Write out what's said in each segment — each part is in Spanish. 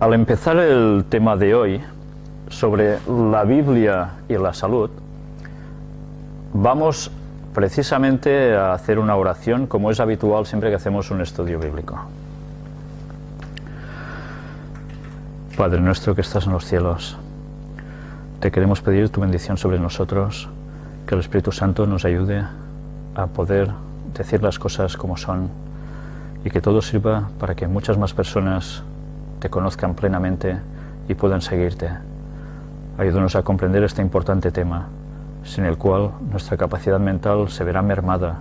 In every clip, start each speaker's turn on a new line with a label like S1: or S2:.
S1: Al empezar el tema de hoy sobre la Biblia y la salud, vamos precisamente a hacer una oración como es habitual siempre que hacemos un estudio bíblico. Padre nuestro que estás en los cielos, te queremos pedir tu bendición sobre nosotros, que el Espíritu Santo nos ayude a poder decir las cosas como son y que todo sirva para que muchas más personas te conozcan plenamente y puedan seguirte. Ayúdanos a comprender este importante tema, sin el cual nuestra capacidad mental se verá mermada,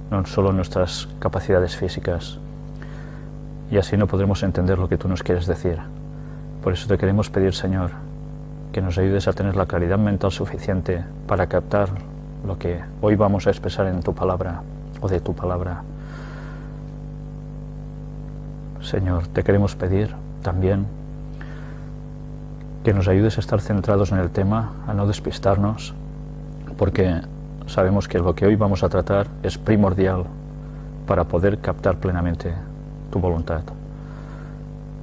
S1: no solo nuestras capacidades físicas, y así no podremos entender lo que tú nos quieres decir. Por eso te queremos pedir, Señor, que nos ayudes a tener la claridad mental suficiente para captar lo que hoy vamos a expresar en tu palabra o de tu palabra. Señor, te queremos pedir también que nos ayudes a estar centrados en el tema, a no despistarnos, porque sabemos que lo que hoy vamos a tratar es primordial para poder captar plenamente tu voluntad.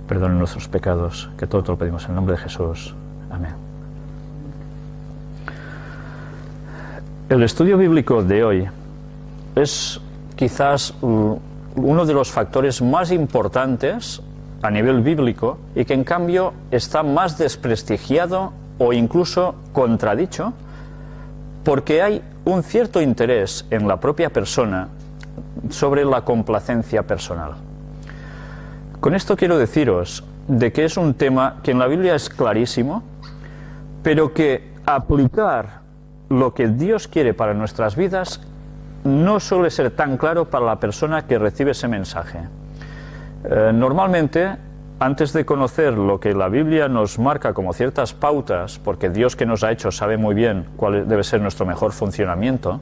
S1: Perdona nuestros pecados, que todo te lo pedimos en el nombre de Jesús. Amén. El estudio bíblico de hoy es quizás uno de los factores más importantes a nivel bíblico y que en cambio está más desprestigiado o incluso contradicho, porque hay un cierto interés en la propia persona sobre la complacencia personal. Con esto quiero deciros de que es un tema que en la Biblia es clarísimo, pero que aplicar lo que Dios quiere para nuestras vidas no suele ser tan claro para la persona que recibe ese mensaje. Normalmente, antes de conocer lo que la Biblia nos marca como ciertas pautas, porque Dios que nos ha hecho sabe muy bien cuál debe ser nuestro mejor funcionamiento,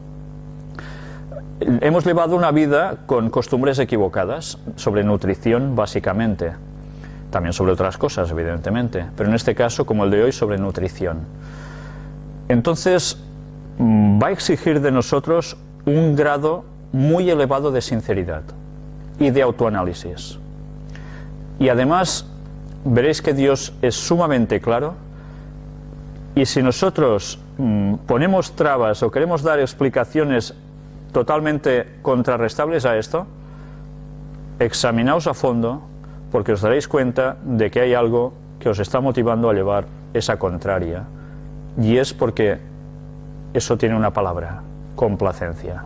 S1: hemos llevado una vida con costumbres equivocadas sobre nutrición básicamente, también sobre otras cosas evidentemente, pero en este caso como el de hoy sobre nutrición. Entonces va a exigir de nosotros un grado muy elevado de sinceridad y de autoanálisis. Y además veréis que Dios es sumamente claro, y si nosotros ponemos trabas o queremos dar explicaciones totalmente contrarrestables a esto, examinaos a fondo, porque os daréis cuenta de que hay algo que os está motivando a llevar esa contraria, y es porque eso tiene una palabra: complacencia.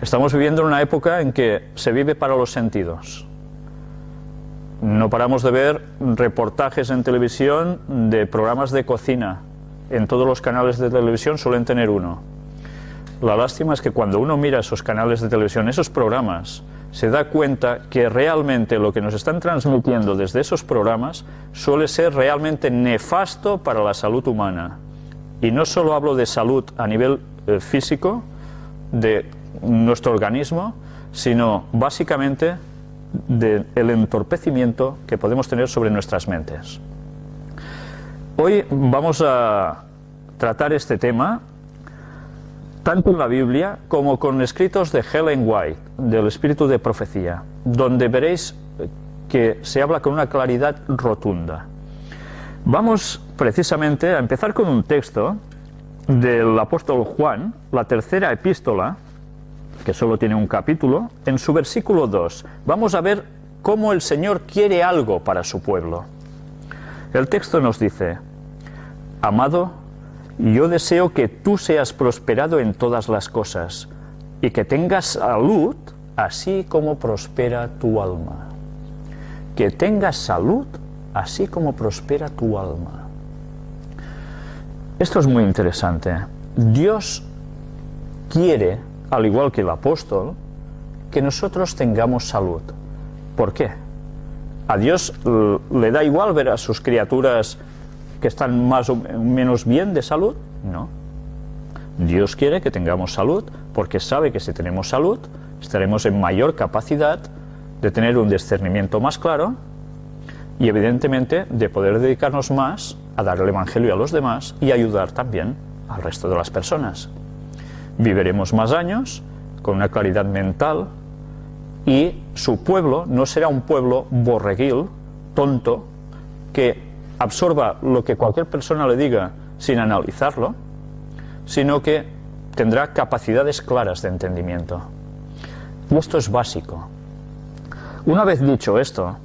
S1: Estamos viviendo en una época en que se vive para los sentidos. No paramos de ver reportajes en televisión de programas de cocina. En todos los canales de televisión suelen tener uno. La lástima es que cuando uno mira esos canales de televisión, esos programas, se da cuenta que realmente lo que nos están transmitiendo desde esos programas suele ser realmente nefasto para la salud humana. Y no solo hablo de salud a nivel físico, de nuestro organismo, sino básicamente del entorpecimiento que podemos tener sobre nuestras mentes. Hoy vamos a tratar este tema tanto en la Biblia como con escritos de Ellen White, del Espíritu de Profecía, donde veréis que se habla con una claridad rotunda. Vamos precisamente a empezar con un texto del apóstol Juan, la tercera epístola, que solo tiene un capítulo. En su versículo 2 vamos a ver cómo el Señor quiere algo para su pueblo. El texto nos dice: amado, yo deseo que tú seas prosperado en todas las cosas y que tengas salud, así como prospera tu alma. Que tengas salud, así como prospera tu alma. Esto es muy interesante. Dios quiere, al igual que el apóstol, que nosotros tengamos salud. ¿Por qué? A Dios le da igual ver a sus criaturas que están más o menos bien de salud. No. Dios quiere que tengamos salud porque sabe que si tenemos salud estaremos en mayor capacidad de tener un discernimiento más claro y evidentemente de poder dedicarnos más a dar el Evangelio a los demás y ayudar también al resto de las personas. Viviremos más años con una claridad mental y su pueblo no será un pueblo borreguil tonto que absorba lo que cualquier persona le diga sin analizarlo, sino que tendrá capacidades claras de entendimiento. Y esto es básico. Una vez dicho esto,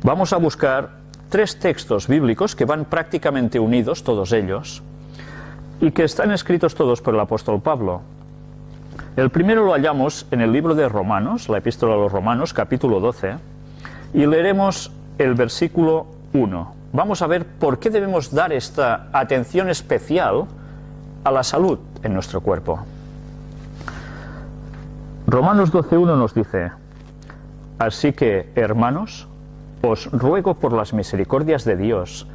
S1: vamos a buscar 3 textos bíblicos que van prácticamente unidos, todos ellos, y que están escritos todos por el apóstol Pablo. El primero lo hallamos en el libro de Romanos, la epístola a los Romanos, capítulo 12, y leeremos el versículo 1. Vamos a ver por qué debemos dar esta atención especial a la salud en nuestro cuerpo. Romanos 12:1 nos dice: así que, hermanos, os ruego por las misericordias de Dios,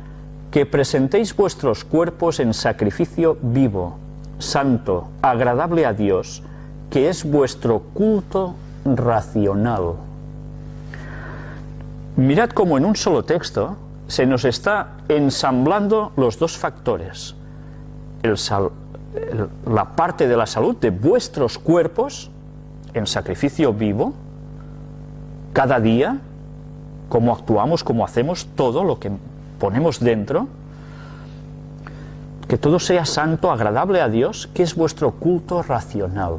S1: que presentéis vuestros cuerpos en sacrificio vivo, santo, agradable a Dios, que es vuestro culto racional. Mirad cómo en un solo texto se nos está ensamblando los dos factores. La parte de la salud de vuestros cuerpos en sacrificio vivo, cada día, cómo actuamos, cómo hacemos, todo lo que ponemos dentro, que todo sea santo, agradable a Dios, que es vuestro culto racional.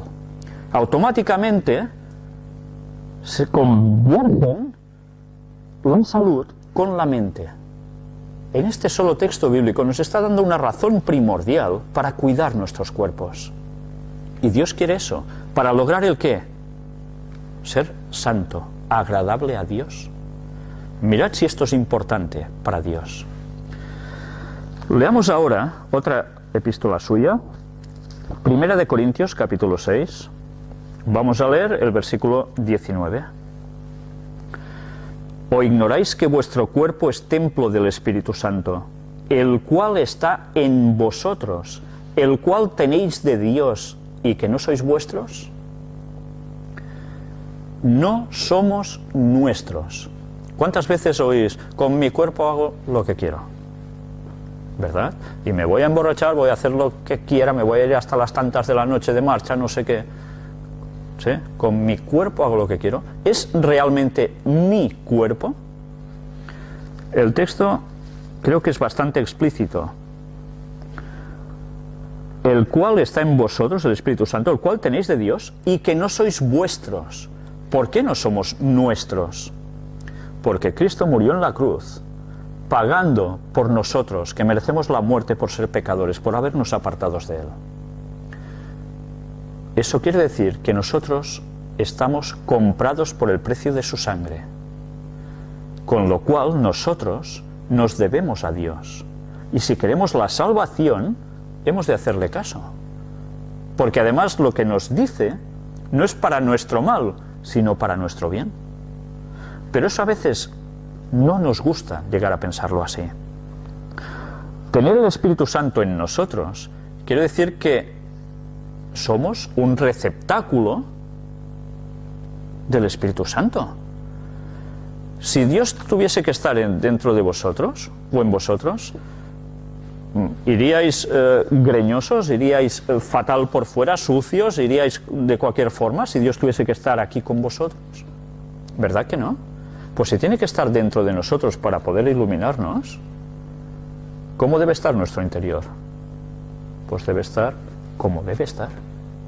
S1: Automáticamente se convierten la salud con la mente. En este solo texto bíblico nos está dando una razón primordial para cuidar nuestros cuerpos. Y Dios quiere eso. ¿Para lograr el qué? Ser santo, agradable a Dios. Mirad si esto es importante para Dios. Leamos ahora otra epístola suya, Primera de Corintios, capítulo 6. Vamos a leer el versículo 19. ¿O ignoráis que vuestro cuerpo es templo del Espíritu Santo, el cual está en vosotros, el cual tenéis de Dios, y que no sois vuestros? No somos nuestros. ¿Cuántas veces oís, con mi cuerpo hago lo que quiero? ¿Verdad? Y me voy a emborrachar, voy a hacer lo que quiera, me voy a ir hasta las tantas de la noche de marcha, no sé qué. ¿Sí? Con mi cuerpo hago lo que quiero. ¿Es realmente mi cuerpo? El texto creo que es bastante explícito. El cual está en vosotros, el Espíritu Santo, el cual tenéis de Dios, y que no sois vuestros. ¿Por qué no somos nuestros? Porque Cristo murió en la cruz, pagando por nosotros, que merecemos la muerte por ser pecadores, por habernos apartados de Él. Eso quiere decir que nosotros estamos comprados por el precio de su sangre, con lo cual nosotros nos debemos a Dios. Y si queremos la salvación, hemos de hacerle caso. Porque además lo que nos dice no es para nuestro mal, sino para nuestro bien. Pero eso a veces no nos gusta llegar a pensarlo así. Tener el Espíritu Santo en nosotros quiere decir que somos un receptáculo del Espíritu Santo. Si Dios tuviese que estar dentro de vosotros o en vosotros, ¿iríais greñosos? ¿Iríais fatal por fuera, sucios? ¿Iríais de cualquier forma si Dios tuviese que estar aquí con vosotros? ¿Verdad que no? Pues si tiene que estar dentro de nosotros para poder iluminarnos, ¿cómo debe estar nuestro interior? Pues debe estar como debe estar,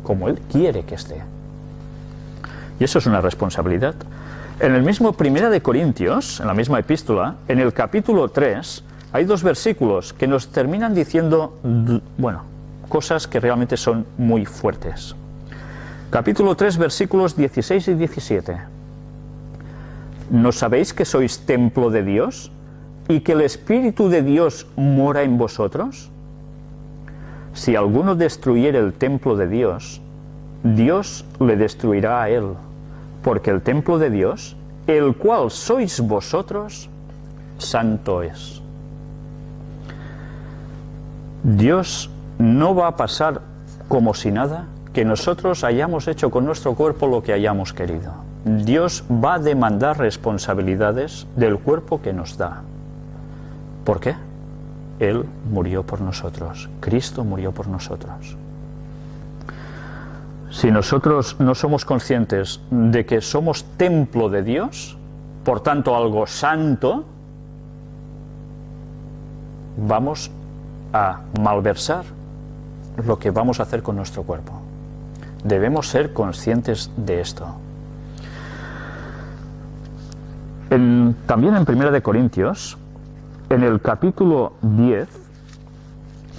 S1: como Él quiere que esté. Y eso es una responsabilidad. En el mismo Primera de Corintios, en la misma epístola, en el capítulo 3, hay 2 versículos que nos terminan diciendo, bueno, cosas que realmente son muy fuertes. Capítulo 3, versículos 16 y 17. ¿No sabéis que sois templo de Dios y que el Espíritu de Dios mora en vosotros? Si alguno destruyere el templo de Dios, Dios le destruirá a él, porque el templo de Dios, el cual sois vosotros, santo es. Dios no va a pasar como si nada que nosotros hayamos hecho con nuestro cuerpo lo que hayamos querido. Dios va a demandar responsabilidades del cuerpo que nos da. ¿Por qué? Él murió por nosotros. Cristo murió por nosotros. Si nosotros no somos conscientes de que somos templo de Dios, por tanto algo santo, vamos a malversar lo que vamos a hacer con nuestro cuerpo. Debemos ser conscientes de esto. También en 1 Corintios, en el capítulo 10,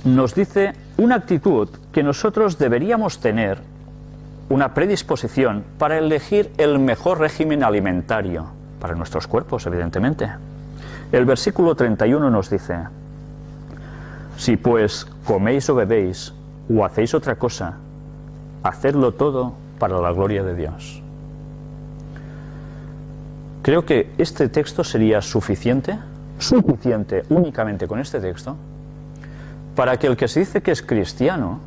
S1: nos dice una actitud que nosotros deberíamos tener, una predisposición para elegir el mejor régimen alimentario para nuestros cuerpos, evidentemente. El versículo 31 nos dice: si pues coméis o bebéis o hacéis otra cosa, hacedlo todo para la gloria de Dios. Creo que este texto sería suficiente únicamente con este texto, para que el que se dice que es cristiano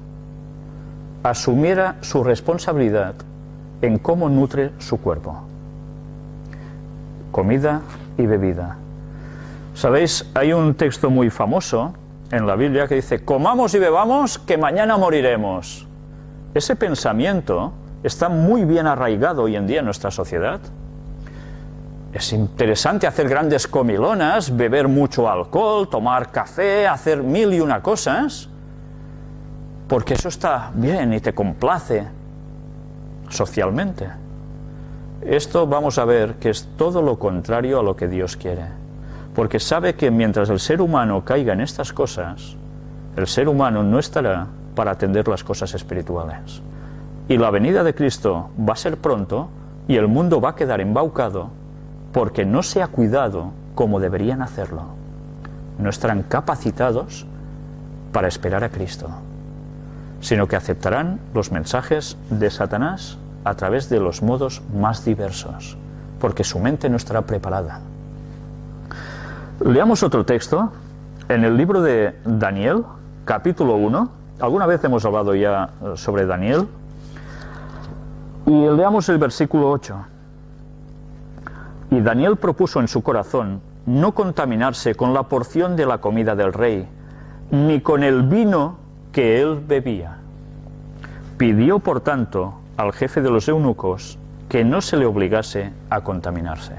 S1: asumiera su responsabilidad en cómo nutre su cuerpo. Comida y bebida. ¿Sabéis? Hay un texto muy famoso en la Biblia que dice: comamos y bebamos, que mañana moriremos. Ese pensamiento está muy bien arraigado hoy en día en nuestra sociedad. Es interesante hacer grandes comilonas, beber mucho alcohol, tomar café, hacer mil y una cosas, porque eso está bien y te complace socialmente. Esto vamos a ver que es todo lo contrario a lo que Dios quiere, porque sabe que mientras el ser humano caiga en estas cosas, el ser humano no estará para atender las cosas espirituales. Y la venida de Cristo va a ser pronto y el mundo va a quedar embaucado porque no se ha cuidado como deberían hacerlo. No estarán capacitados para esperar a Cristo, sino que aceptarán los mensajes de Satanás a través de los modos más diversos, porque su mente no estará preparada. Leamos otro texto en el libro de Daniel, capítulo 1. Alguna vez hemos hablado ya sobre Daniel. Y leamos el versículo 8. Y Daniel propuso en su corazón no contaminarse con la porción de la comida del rey, ni con el vino que él bebía. Pidió, por tanto, al jefe de los eunucos que no se le obligase a contaminarse.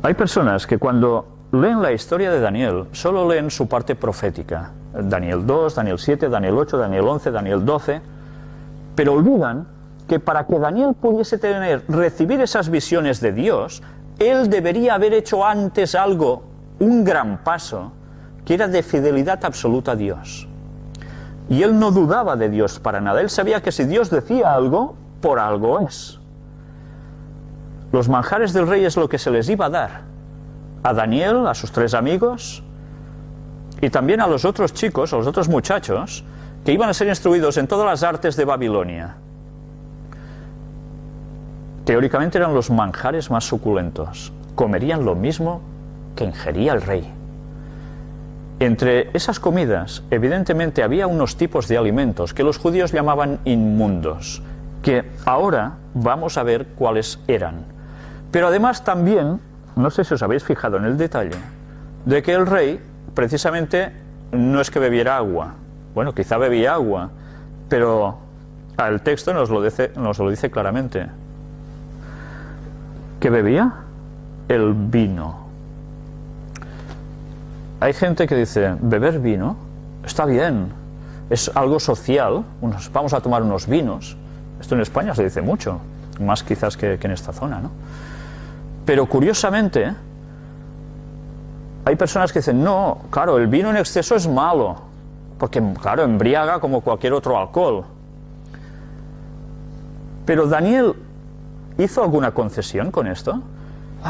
S1: Hay personas que cuando leen la historia de Daniel solo leen su parte profética. Daniel 2, Daniel 7, Daniel 8, Daniel 11, Daniel 12, pero olvidan que para que Daniel pudiese recibir esas visiones de Dios, él debería haber hecho antes algo, un gran paso, que era de fidelidad absoluta a Dios. Y él no dudaba de Dios para nada. Él sabía que si Dios decía algo, por algo es. Los manjares del rey es lo que se les iba a dar a Daniel, a sus 3 amigos, y también a los otros chicos, a los otros muchachos, que iban a ser instruidos en todas las artes de Babilonia. Teóricamente eran los manjares más suculentos. Comerían lo mismo que ingería el rey. Entre esas comidas, evidentemente, había unos tipos de alimentos que los judíos llamaban inmundos, que ahora vamos a ver cuáles eran. Pero además también, no sé si os habéis fijado en el detalle, de que el rey, precisamente, no es que bebiera agua. Bueno, quizá bebía agua, pero el texto nos lo dice claramente. ¿Qué bebía? El vino. Hay gente que dice, beber vino está bien, es algo social, vamos a tomar unos vinos. Esto en España se dice mucho, más quizás que en esta zona, ¿no? Pero curiosamente, hay personas que dicen, no, claro, el vino en exceso es malo, porque, claro, embriaga como cualquier otro alcohol. Pero Daniel ¿hizo alguna concesión con esto?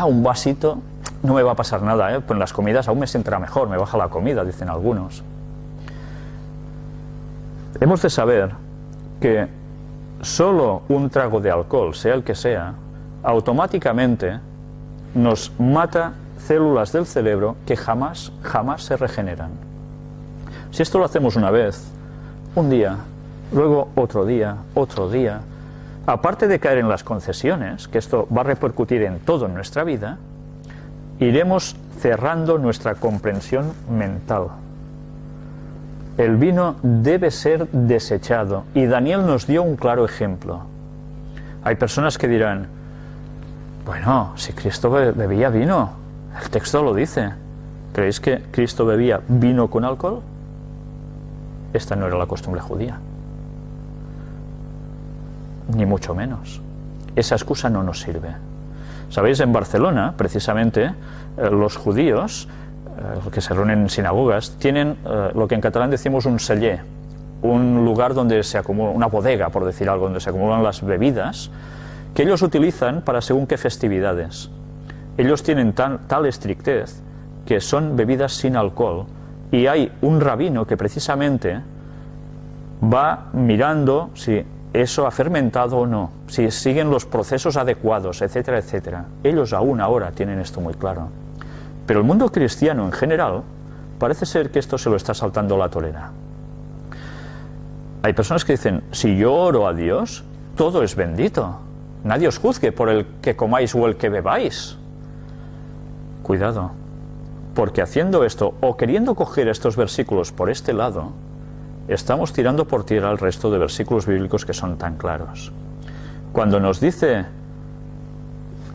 S1: Un vasito, no me va a pasar nada, pues en las comidas aún me sentará mejor, me baja la comida, dicen algunos. Hemos de saber que solo un trago de alcohol, sea el que sea, automáticamente nos mata células del cerebro que jamás se regeneran. Si esto lo hacemos una vez, un día, luego otro día, aparte de caer en las concesiones, que esto va a repercutir en todo en nuestra vida, iremos cerrando nuestra comprensión mental. El vino debe ser desechado, y Daniel nos dio un claro ejemplo. Hay personas que dirán, bueno, si Cristo bebía vino, el texto lo dice. ¿Creéis que Cristo bebía vino con alcohol? Esta no era la costumbre judía. Ni mucho menos. Esa excusa no nos sirve. Sabéis, en Barcelona, precisamente, los judíos, que se reúnen en sinagogas, tienen lo que en catalán decimos un celler, un lugar donde se acumula, una bodega, por decir algo, donde se acumulan las bebidas, que ellos utilizan para según qué festividades. Ellos tienen tal estrictez que son bebidas sin alcohol, y hay un rabino que precisamente va mirando si eso ha fermentado o no, si siguen los procesos adecuados, etcétera, etcétera. Ellos aún ahora tienen esto muy claro. Pero el mundo cristiano en general parece ser que esto se lo está saltando la torera. Hay personas que dicen, si yo oro a Dios, todo es bendito. Nadie os juzgue por el que comáis o el que bebáis. Cuidado, porque haciendo esto o queriendo coger estos versículos por este lado, estamos tirando por tierra el resto de versículos bíblicos que son tan claros. Cuando nos dice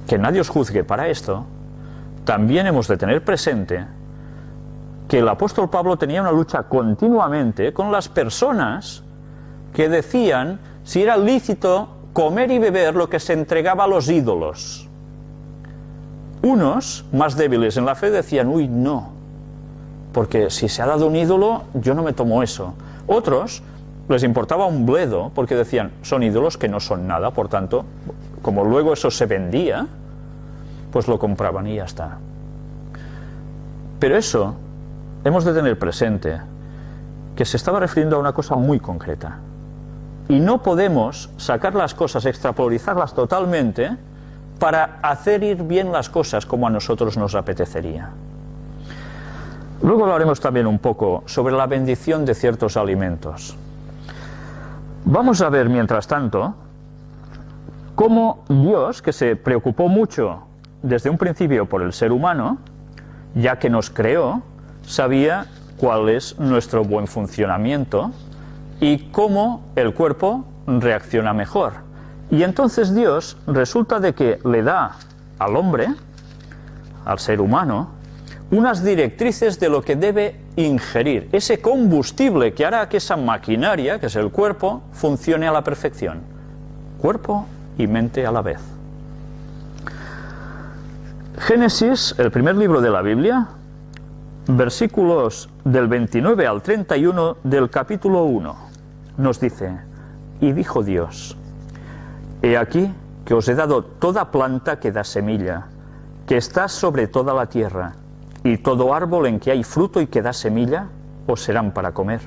S1: que nadie os juzgue para esto, también hemos de tener presente que el apóstol Pablo tenía una lucha continuamente con las personas que decían si era lícito comer y beber lo que se entregaba a los ídolos. Unos, más débiles en la fe, decían, uy, no, porque si se ha dado un ídolo, yo no me tomo eso. Otros les importaba un bledo, porque decían, son ídolos que no son nada, por tanto, como luego eso se vendía, pues lo compraban y ya está. Pero eso, hemos de tener presente que se estaba refiriendo a una cosa muy concreta. Y no podemos sacar las cosas, extrapolarizarlas totalmente para hacer ir bien las cosas como a nosotros nos apetecería. Luego hablaremos también un poco sobre la bendición de ciertos alimentos. Vamos a ver, mientras tanto, cómo Dios, que se preocupó mucho desde un principio por el ser humano, ya que nos creó, sabía cuál es nuestro buen funcionamiento y cómo el cuerpo reacciona mejor. Y entonces Dios resulta de que le da al hombre, al ser humano, unas directrices de lo que debe ingerir, ese combustible que hará que esa maquinaria, que es el cuerpo, funcione a la perfección. Cuerpo y mente a la vez. Génesis, el primer libro de la Biblia, versículos del 29 al 31 del capítulo 1, nos dice, y dijo Dios, he aquí que os he dado toda planta que da semilla, que está sobre toda la tierra, y todo árbol en que hay fruto y que da semilla, os serán para comer.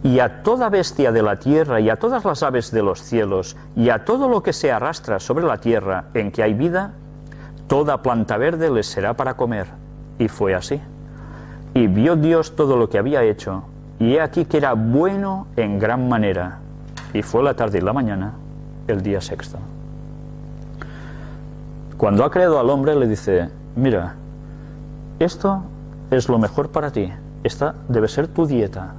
S1: Y a toda bestia de la tierra, y a todas las aves de los cielos, y a todo lo que se arrastra sobre la tierra en que hay vida, toda planta verde les será para comer. Y fue así. Y vio Dios todo lo que había hecho, y he aquí que era bueno en gran manera. Y fue la tarde y la mañana, el día sexto. Cuando ha creado al hombre le dice, mira, esto es lo mejor para ti, esta debe ser tu dieta.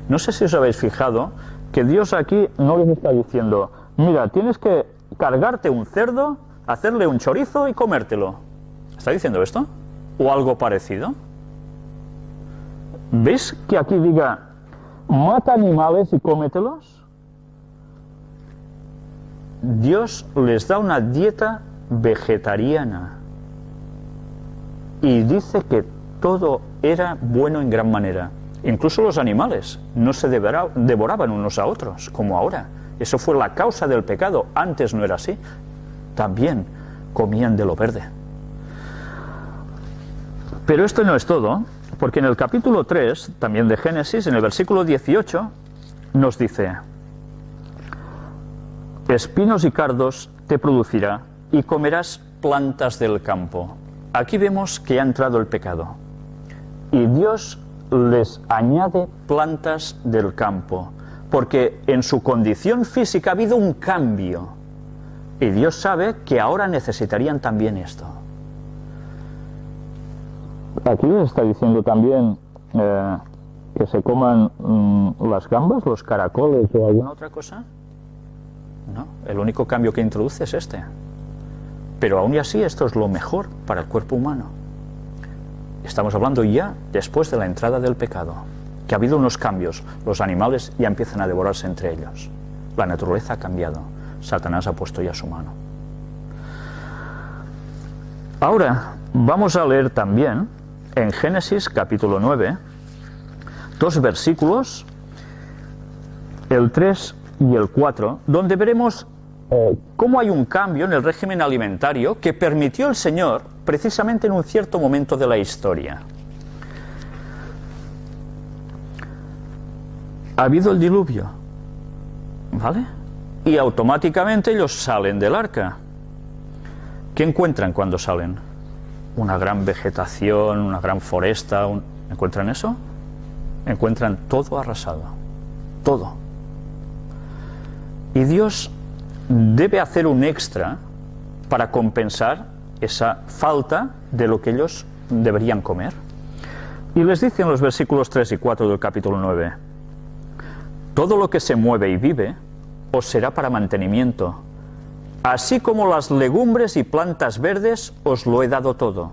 S1: No sé si os habéis fijado que Dios aquí no les está diciendo, mira, tienes que cargarte un cerdo, hacerle un chorizo y comértelo. ¿Está diciendo esto? ¿O algo parecido? ¿Veis que aquí diga, mata animales y cómetelos? Dios les da una dieta vegetariana y dice que todo era bueno en gran manera. Incluso los animales no se devoraban unos a otros, como ahora. Eso fue la causa del pecado. Antes no era así. También comían de lo verde. Pero esto no es todo, porque en el capítulo 3, también de Génesis, en el versículo 18, nos dice, espinos y cardos te producirá, y comerás plantas del campo. Aquí vemos que ha entrado el pecado. Y Dios les añade plantas del campo, porque en su condición física ha habido un cambio. Y Dios sabe que ahora necesitarían también esto. Aquí está diciendo también que se coman las gambas, los caracoles o alguna otra cosa. No, el único cambio que introduce es este. Pero aún y así esto es lo mejor para el cuerpo humano. Estamos hablando ya después de la entrada del pecado, que ha habido unos cambios. Los animales ya empiezan a devorarse entre ellos. La naturaleza ha cambiado. Satanás ha puesto ya su mano. Ahora vamos a leer también en Génesis capítulo 9, 2 versículos, el 3 y el 4, donde veremos cómo hay un cambio en el régimen alimentario que permitió el Señor precisamente en un cierto momento de la historia. Ha habido el diluvio, ¿vale? Y automáticamente ellos salen del arca. ¿Qué encuentran cuando salen? Una gran vegetación, una gran foresta. ¿Encuentran eso? Encuentran todo arrasado. Todo. Y Dios debe hacer un extra para compensar esa falta de lo que ellos deberían comer. Y les dice en los versículos 3 y 4 del capítulo 9: todo lo que se mueve y vive os será para mantenimiento, así como las legumbres y plantas verdes os lo he dado todo.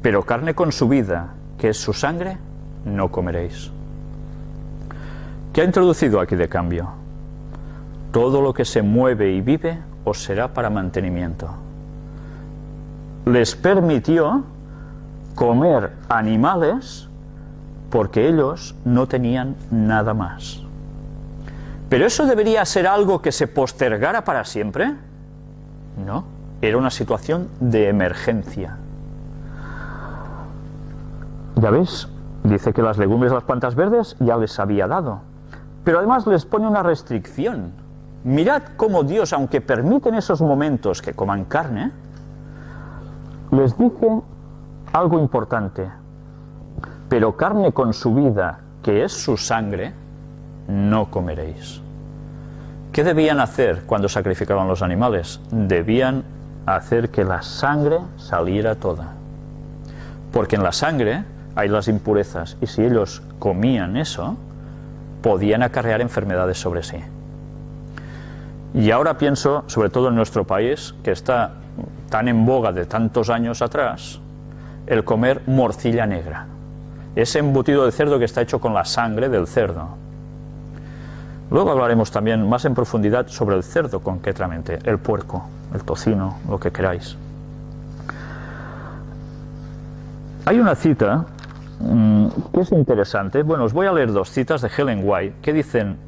S1: Pero carne con su vida, que es su sangre, no comeréis. ¿Qué ha introducido aquí de cambio? Todo lo que se mueve y vive os será para mantenimiento. Les permitió comer animales porque ellos no tenían nada más. ¿Pero eso debería ser algo que se postergara para siempre? No, era una situación de emergencia. Ya ves, dice que las legumbres y las plantas verdes ya les había dado, pero además les pone una restricción. Mirad cómo Dios, aunque permite en esos momentos que coman carne, les dice algo importante: pero carne con su vida, que es su sangre, no comeréis. ¿Qué debían hacer cuando sacrificaban los animales? Debían hacer que la sangre saliera toda, porque en la sangre hay las impurezas, y si ellos comían eso, podían acarrear enfermedades sobre sí. Y ahora pienso, sobre todo en nuestro país, que está tan en boga de tantos años atrás, el comer morcilla negra, ese embutido de cerdo que está hecho con la sangre del cerdo. Luego hablaremos también más en profundidad sobre el cerdo concretamente, el puerco, el tocino, lo que queráis. Hay una cita que es interesante. Bueno, os voy a leer 2 citas de Ellen White que dicen: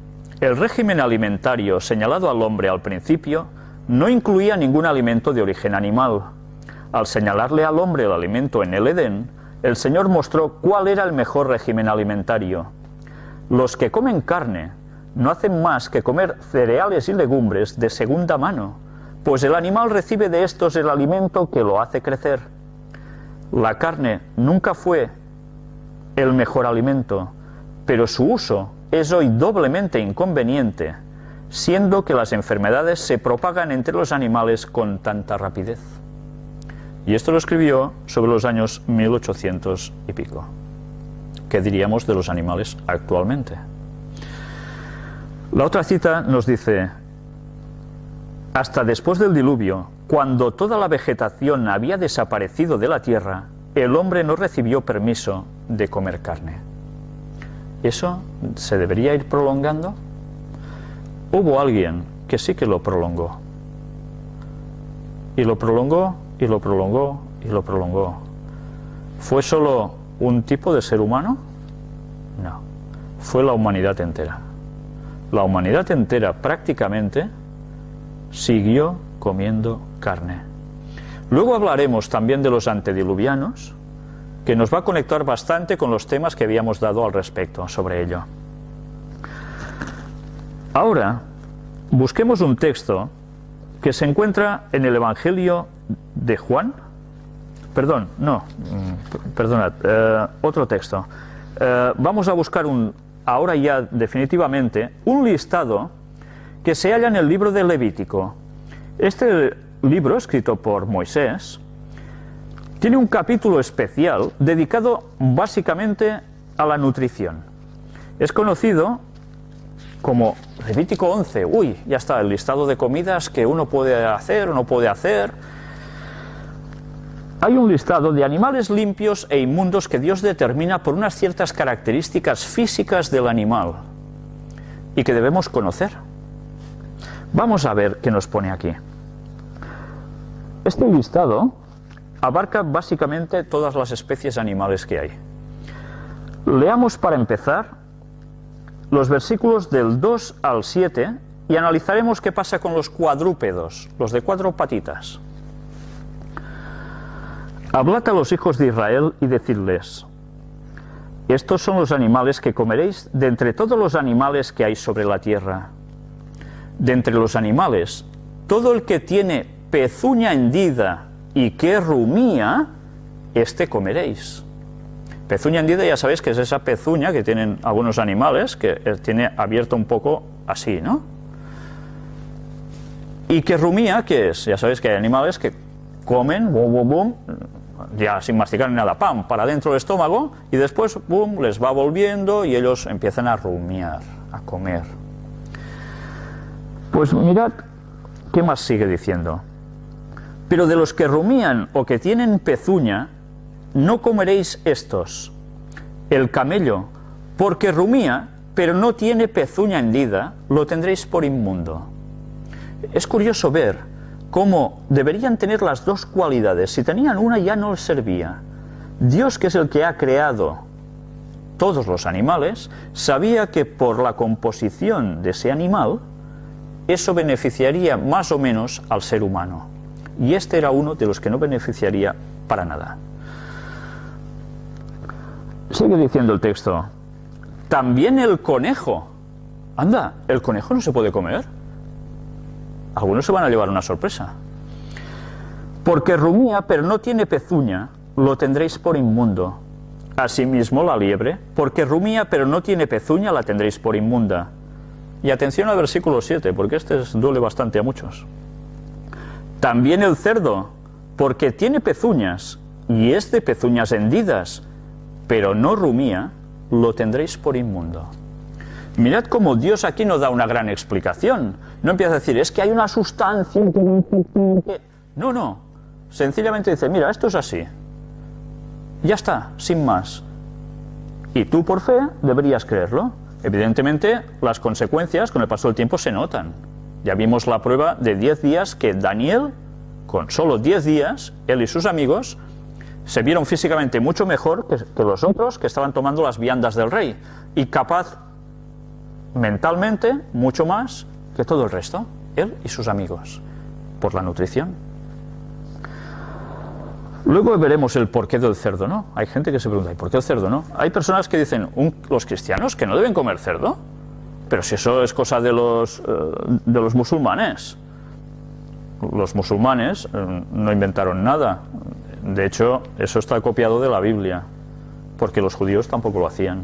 S1: el régimen alimentario señalado al hombre al principio no incluía ningún alimento de origen animal. Al señalarle al hombre el alimento en el Edén, el Señor mostró cuál era el mejor régimen alimentario. Los que comen carne no hacen más que comer cereales y legumbres de segunda mano, pues el animal recibe de estos el alimento que lo hace crecer. La carne nunca fue el mejor alimento, pero su uso es hoy doblemente inconveniente, siendo que las enfermedades se propagan entre los animales con tanta rapidez. Y esto lo escribió sobre los años 1800 y pico. ¿Qué diríamos de los animales actualmente? La otra cita nos dice: hasta después del diluvio, cuando toda la vegetación había desaparecido de la tierra, el hombre no recibió permiso de comer carne. ¿Eso se debería ir prolongando? Hubo alguien que sí que lo prolongó. Y lo prolongó, y lo prolongó, y lo prolongó. ¿Fue solo un tipo de ser humano? No. Fue la humanidad entera. La humanidad entera prácticamente siguió comiendo carne. Luego hablaremos también de los antediluvianos, que nos va a conectar bastante con los temas que habíamos dado al respecto sobre ello. Ahora, busquemos un texto que se encuentra en el Evangelio de Juan. Perdonad, otro texto. Vamos a buscar ahora ya definitivamente, un listado que se halla en el libro de Levítico. Este libro, escrito por Moisés, tiene un capítulo especial dedicado básicamente a la nutrición. Es conocido como Levítico 11. Uy, ya está, el listado de comidas que uno puede hacer o no puede hacer. hay un listado de animales limpios e inmundos que Dios determina por unas ciertas características físicas del animal y que debemos conocer. Vamos a ver qué nos pone aquí. Este listado abarca básicamente todas las especies animales que hay. Leamos para empezar los versículos del 2 al 7 y analizaremos qué pasa con los cuadrúpedos, los de 4 patitas. Hablad a los hijos de Israel y decidles: estos son los animales que comeréis de entre todos los animales que hay sobre la tierra. De entre los animales, todo el que tiene pezuña hendida y que rumía, este comeréis. Pezuña hendida, ya sabéis que es esa pezuña que tienen algunos animales, que tiene abierto un poco así, ¿no? Y que rumía, ¿qué es? Ya sabéis que hay animales que comen, bum, bum, bum, ya sin masticar ni nada, pam, para dentro del estómago, y después, bum, les va volviendo y ellos empiezan a rumiar, a comer. Pues mirad, ¿qué más sigue diciendo? Pero de los que rumían o que tienen pezuña, no comeréis estos. El camello, porque rumía, pero no tiene pezuña hendida, lo tendréis por inmundo. Es curioso ver cómo deberían tener las dos cualidades. Si tenían una ya no les servía. Dios, que es el que ha creado todos los animales, sabía que por la composición de ese animal, eso beneficiaría más o menos al ser humano. Y este era uno de los que no beneficiaría para nada. Sigue diciendo el texto: también el conejo. Anda, ¿el conejo no se puede comer? Algunos se van a llevar una sorpresa. Porque rumía, pero no tiene pezuña, lo tendréis por inmundo. Asimismo la liebre, porque rumía, pero no tiene pezuña, la tendréis por inmunda. Y atención al versículo 7, porque este duele bastante a muchos. También el cerdo, porque tiene pezuñas, y es de pezuñas hendidas, pero no rumía, lo tendréis por inmundo. Mirad cómo Dios aquí no da una gran explicación. No empieza a decir, es que hay una sustancia que... No. Sencillamente dice, mira, esto es así. Ya está, sin más. Y tú por fe deberías creerlo. Evidentemente, las consecuencias con el paso del tiempo se notan. Ya vimos la prueba de 10 días que Daniel, con solo 10 días, él y sus amigos, se vieron físicamente mucho mejor que los otros que estaban tomando las viandas del rey, y capaz mentalmente mucho más que todo el resto, él y sus amigos, por la nutrición. Luego veremos el porqué del cerdo, ¿no? Hay gente que se pregunta, ¿y por qué el cerdo no? Hay personas que dicen, los cristianos, que no deben comer cerdo, pero si eso es cosa de los musulmanes. Los musulmanes no inventaron nada. De hecho, eso está copiado de la Biblia, porque los judíos tampoco lo hacían.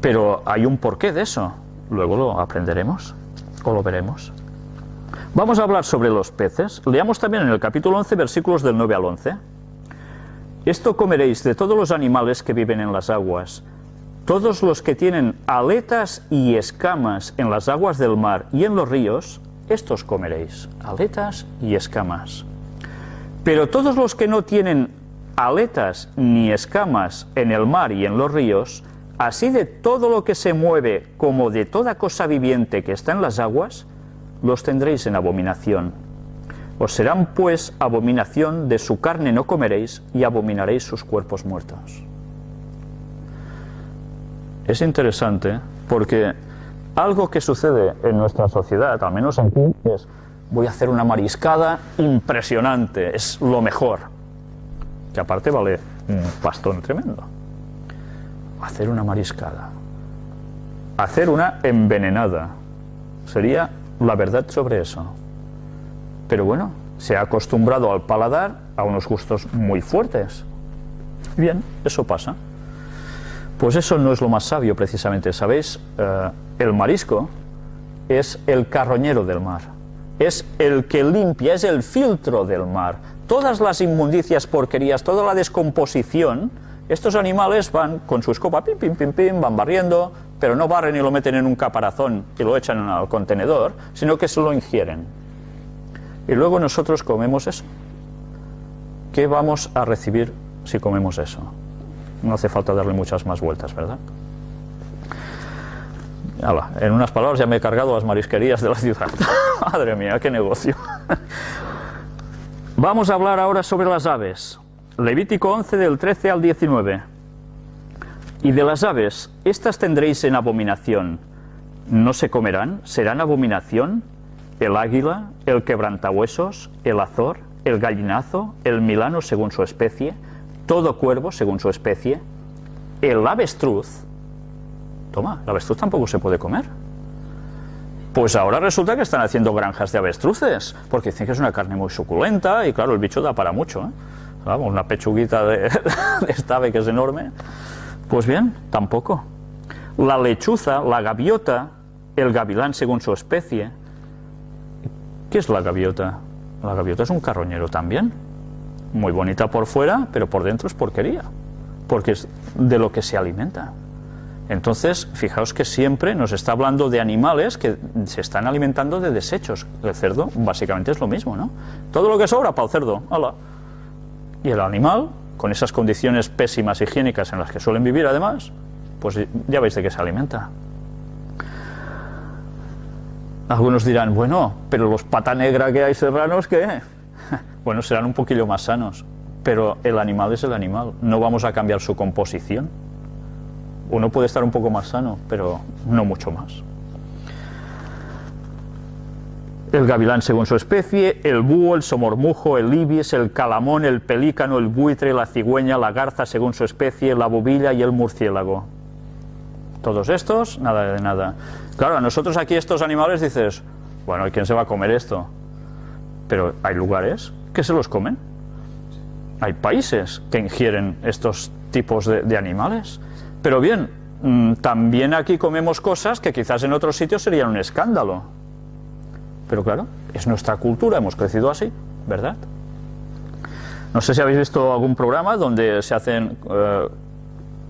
S1: Pero hay un porqué de eso. Luego lo aprenderemos, o lo veremos. Vamos a hablar sobre los peces. Leamos también en el capítulo 11, versículos del 9 al 11. Esto comeréis de todos los animales que viven en las aguas. Todos los que tienen aletas y escamas en las aguas del mar y en los ríos, estos comeréis. Aletas y escamas. Pero todos los que no tienen aletas ni escamas en el mar y en los ríos, así de todo lo que se mueve como de toda cosa viviente que está en las aguas, los tendréis en abominación. Os serán pues abominación, de su carne no comeréis, y abominaréis sus cuerpos muertos. Es interesante porque algo que sucede en nuestra sociedad, al menos aquí, es: voy a hacer una mariscada impresionante, es lo mejor. Que aparte vale un pastón tremendo. Hacer una mariscada. Hacer una envenenada. Sería la verdad sobre eso. Pero bueno, se ha acostumbrado al paladar a unos gustos muy fuertes. Bien, eso pasa. Pues eso no es lo más sabio precisamente, ¿sabéis? El marisco es el carroñero del mar. Es el que limpia, es el filtro del mar. Todas las inmundicias, porquerías, toda la descomposición, estos animales van con su escoba, pim, pim, pim, pim, van barriendo, pero no barren y lo meten en un caparazón y lo echan al contenedor, sino que se lo ingieren. Y luego nosotros comemos eso. ¿qué vamos a recibir si comemos eso? No hace falta darle muchas más vueltas, ¿verdad? Hala, en unas palabras ya me he cargado las marisquerías de la ciudad. Madre mía, qué negocio. Vamos a hablar ahora sobre las aves. Levítico 11 del 13 al 19. Y de las aves, estas tendréis en abominación. No se comerán, serán abominación el águila, el quebrantahuesos, el azor, el gallinazo, el milano según su especie, todo cuervo según su especie, el avestruz. Toma, el avestruz tampoco se puede comer. Pues ahora resulta que están haciendo granjas de avestruces, porque dicen que es una carne muy suculenta y claro, el bicho da para mucho, ¿eh? Vamos, una pechuguita de esta ave que es enorme. Pues bien, tampoco. La lechuza, la gaviota, el gavilán según su especie. ¿Qué es la gaviota? La gaviota es un carroñero también. Muy bonita por fuera, pero por dentro es porquería, porque es de lo que se alimenta. Entonces, fijaos que siempre nos está hablando de animales que se están alimentando de desechos. El cerdo básicamente es lo mismo, ¿no? Todo lo que sobra para el cerdo, ¡hala! Y el animal, con esas condiciones pésimas higiénicas en las que suelen vivir además, pues ya veis de qué se alimenta. Algunos dirán, bueno, pero los pata negra que hay serranos, ¿qué? Bueno, serán un poquillo más sanos, pero el animal es el animal, no vamos a cambiar su composición. Uno puede estar un poco más sano, pero no mucho más. El gavilán según su especie, el búho, el somormujo, el ibis, el calamón, el pelícano, el buitre, la cigüeña, la garza según su especie, la bovilla y el murciélago. Todos estos, nada de nada. Claro, a nosotros aquí estos animales dices, bueno, ¿y quién se va a comer esto? Pero hay lugares que se los comen. Hay países que ingieren estos tipos de animales. Pero bien, también aquí comemos cosas que quizás en otros sitios serían un escándalo. Pero claro, es nuestra cultura, hemos crecido así, ¿verdad? No sé si habéis visto algún programa donde se hacen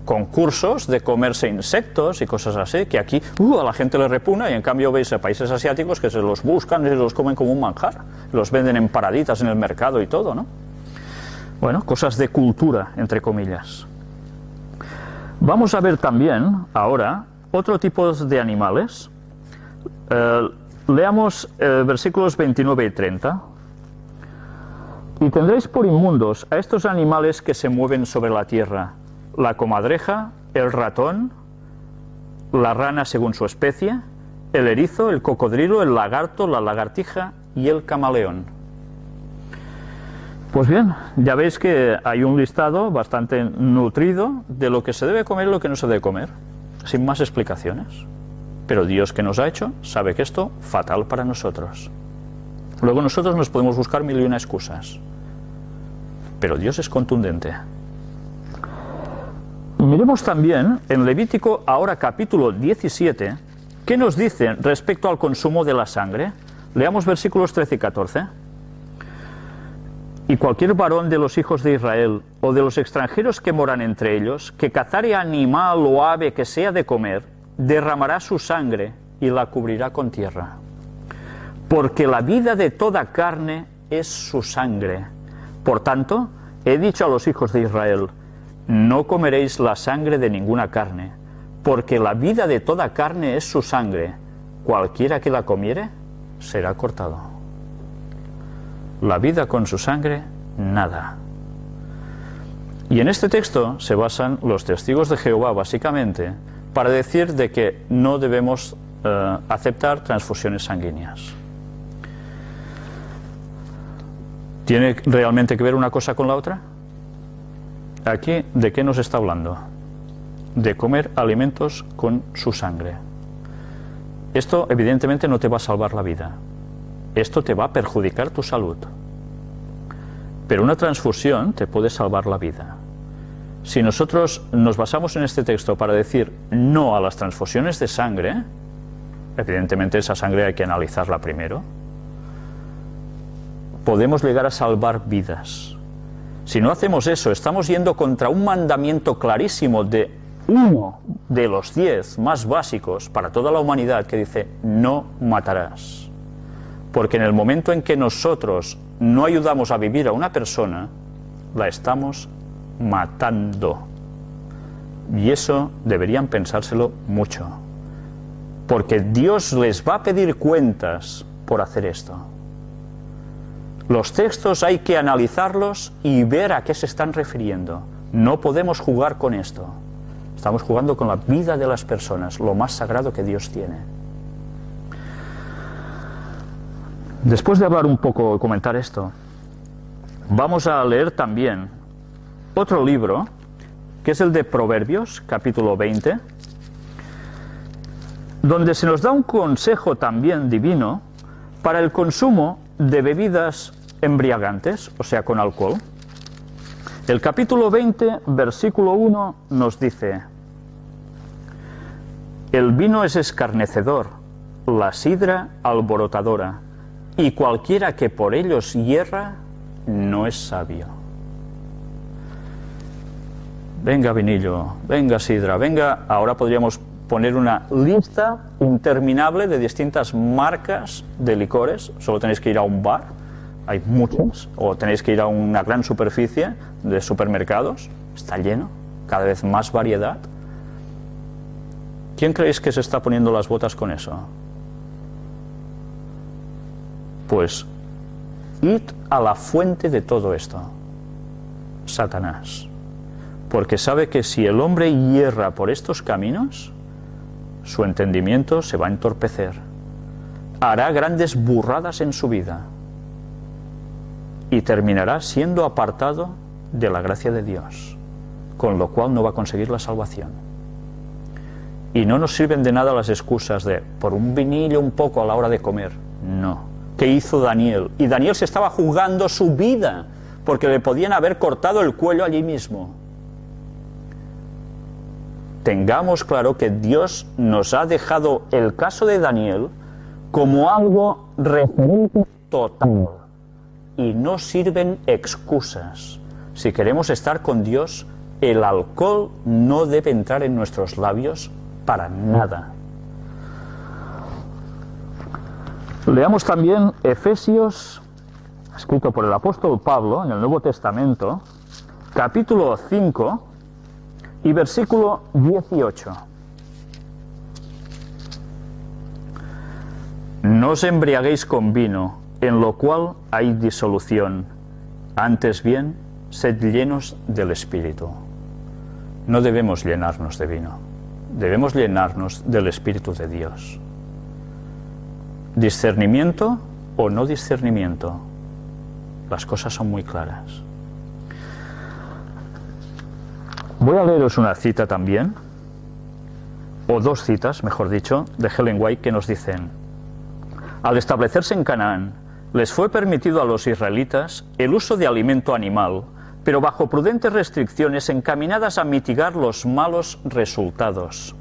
S1: concursos de comerse insectos y cosas así, que aquí a la gente le repugna y en cambio veis a países asiáticos que se los buscan y se los comen como un manjar. Los venden en paraditas en el mercado y todo, ¿no? Bueno, cosas de cultura, entre comillas. Vamos a ver también, ahora, otro tipo de animales. Leamos versículos 29 y 30. Y tendréis por inmundos a estos animales que se mueven sobre la tierra, la comadreja, el ratón, la rana según su especie, el erizo, el cocodrilo, el lagarto, la lagartija y el camaleón. Pues bien, ya veis que hay un listado bastante nutrido de lo que se debe comer y lo que no se debe comer, sin más explicaciones. Pero Dios, que nos ha hecho, sabe que esto es fatal para nosotros. Luego nosotros nos podemos buscar mil y una excusas, pero Dios es contundente. Miremos también en Levítico, ahora capítulo 17, ¿qué nos dice respecto al consumo de la sangre? Leamos versículos 13 y 14. Y cualquier varón de los hijos de Israel, o de los extranjeros que moran entre ellos, que cazare animal o ave que sea de comer, derramará su sangre y la cubrirá con tierra. Porque la vida de toda carne es su sangre. Por tanto, he dicho a los hijos de Israel, no comeréis la sangre de ninguna carne, porque la vida de toda carne es su sangre. Cualquiera que la comiere, será cortado. La vida con su sangre, nada. Y en este texto se basan los testigos de Jehová, básicamente, para decir de que no debemos aceptar transfusiones sanguíneas. ¿Tiene realmente que ver una cosa con la otra? Aquí, ¿de qué nos está hablando? De comer alimentos con su sangre. Esto, evidentemente, no te va a salvar la vida. Esto te va a perjudicar tu salud. Pero una transfusión te puede salvar la vida. Si nosotros nos basamos en este texto para decir no a las transfusiones de sangre, evidentemente esa sangre hay que analizarla primero, podemos llegar a salvar vidas. Si no hacemos eso, estamos yendo contra un mandamiento clarísimo de uno de los 10 más básicos para toda la humanidad, que dice no matarás. Porque en el momento en que nosotros no ayudamos a vivir a una persona, la estamos matando. Y eso deberían pensárselo mucho, porque Dios les va a pedir cuentas por hacer esto. Los textos hay que analizarlos y ver a qué se están refiriendo. No podemos jugar con esto. Estamos jugando con la vida de las personas, lo más sagrado que Dios tiene. Después de hablar un poco y comentar esto, vamos a leer también otro libro, que es el de Proverbios, capítulo 20, donde se nos da un consejo también divino para el consumo de bebidas embriagantes, o sea, con alcohol. El capítulo 20, versículo 1, nos dice: el vino es escarnecedor, la sidra alborotadora, y cualquiera que por ellos hierra no es sabio. Venga vinillo, venga sidra, venga. Ahora podríamos poner una lista interminable de distintas marcas de licores. Solo tenéis que ir a un bar, hay muchos, o tenéis que ir a una gran superficie de supermercados, está lleno, cada vez más variedad. ¿Quién creéis que se está poniendo las botas con eso? Pues id a la fuente de todo esto, Satanás, porque sabe que si el hombre hierra por estos caminos, su entendimiento se va a entorpecer, hará grandes burradas en su vida y terminará siendo apartado de la gracia de Dios, con lo cual no va a conseguir la salvación. Y no nos sirven de nada las excusas de por un vinillo un poco a la hora de comer. No. ¿Qué hizo Daniel? Y Daniel se estaba jugando su vida, porque le podían haber cortado el cuello allí mismo. Tengamos claro que Dios nos ha dejado el caso de Daniel como algo referente total, y no sirven excusas. Si queremos estar con Dios, el alcohol no debe entrar en nuestros labios para nada. Leamos también Efesios, escrito por el apóstol Pablo en el Nuevo Testamento, capítulo 5 y versículo 18. No os embriaguéis con vino, en lo cual hay disolución. Antes bien, sed llenos del Espíritu. No debemos llenarnos de vino, debemos llenarnos del Espíritu de Dios. Discernimiento o no discernimiento, las cosas son muy claras. Voy a leeros una cita también, o dos citas, mejor dicho, de Ellen White, que nos dicen: al establecerse en Canaán, les fue permitido a los israelitas el uso de alimento animal, pero bajo prudentes restricciones encaminadas a mitigar los malos resultados.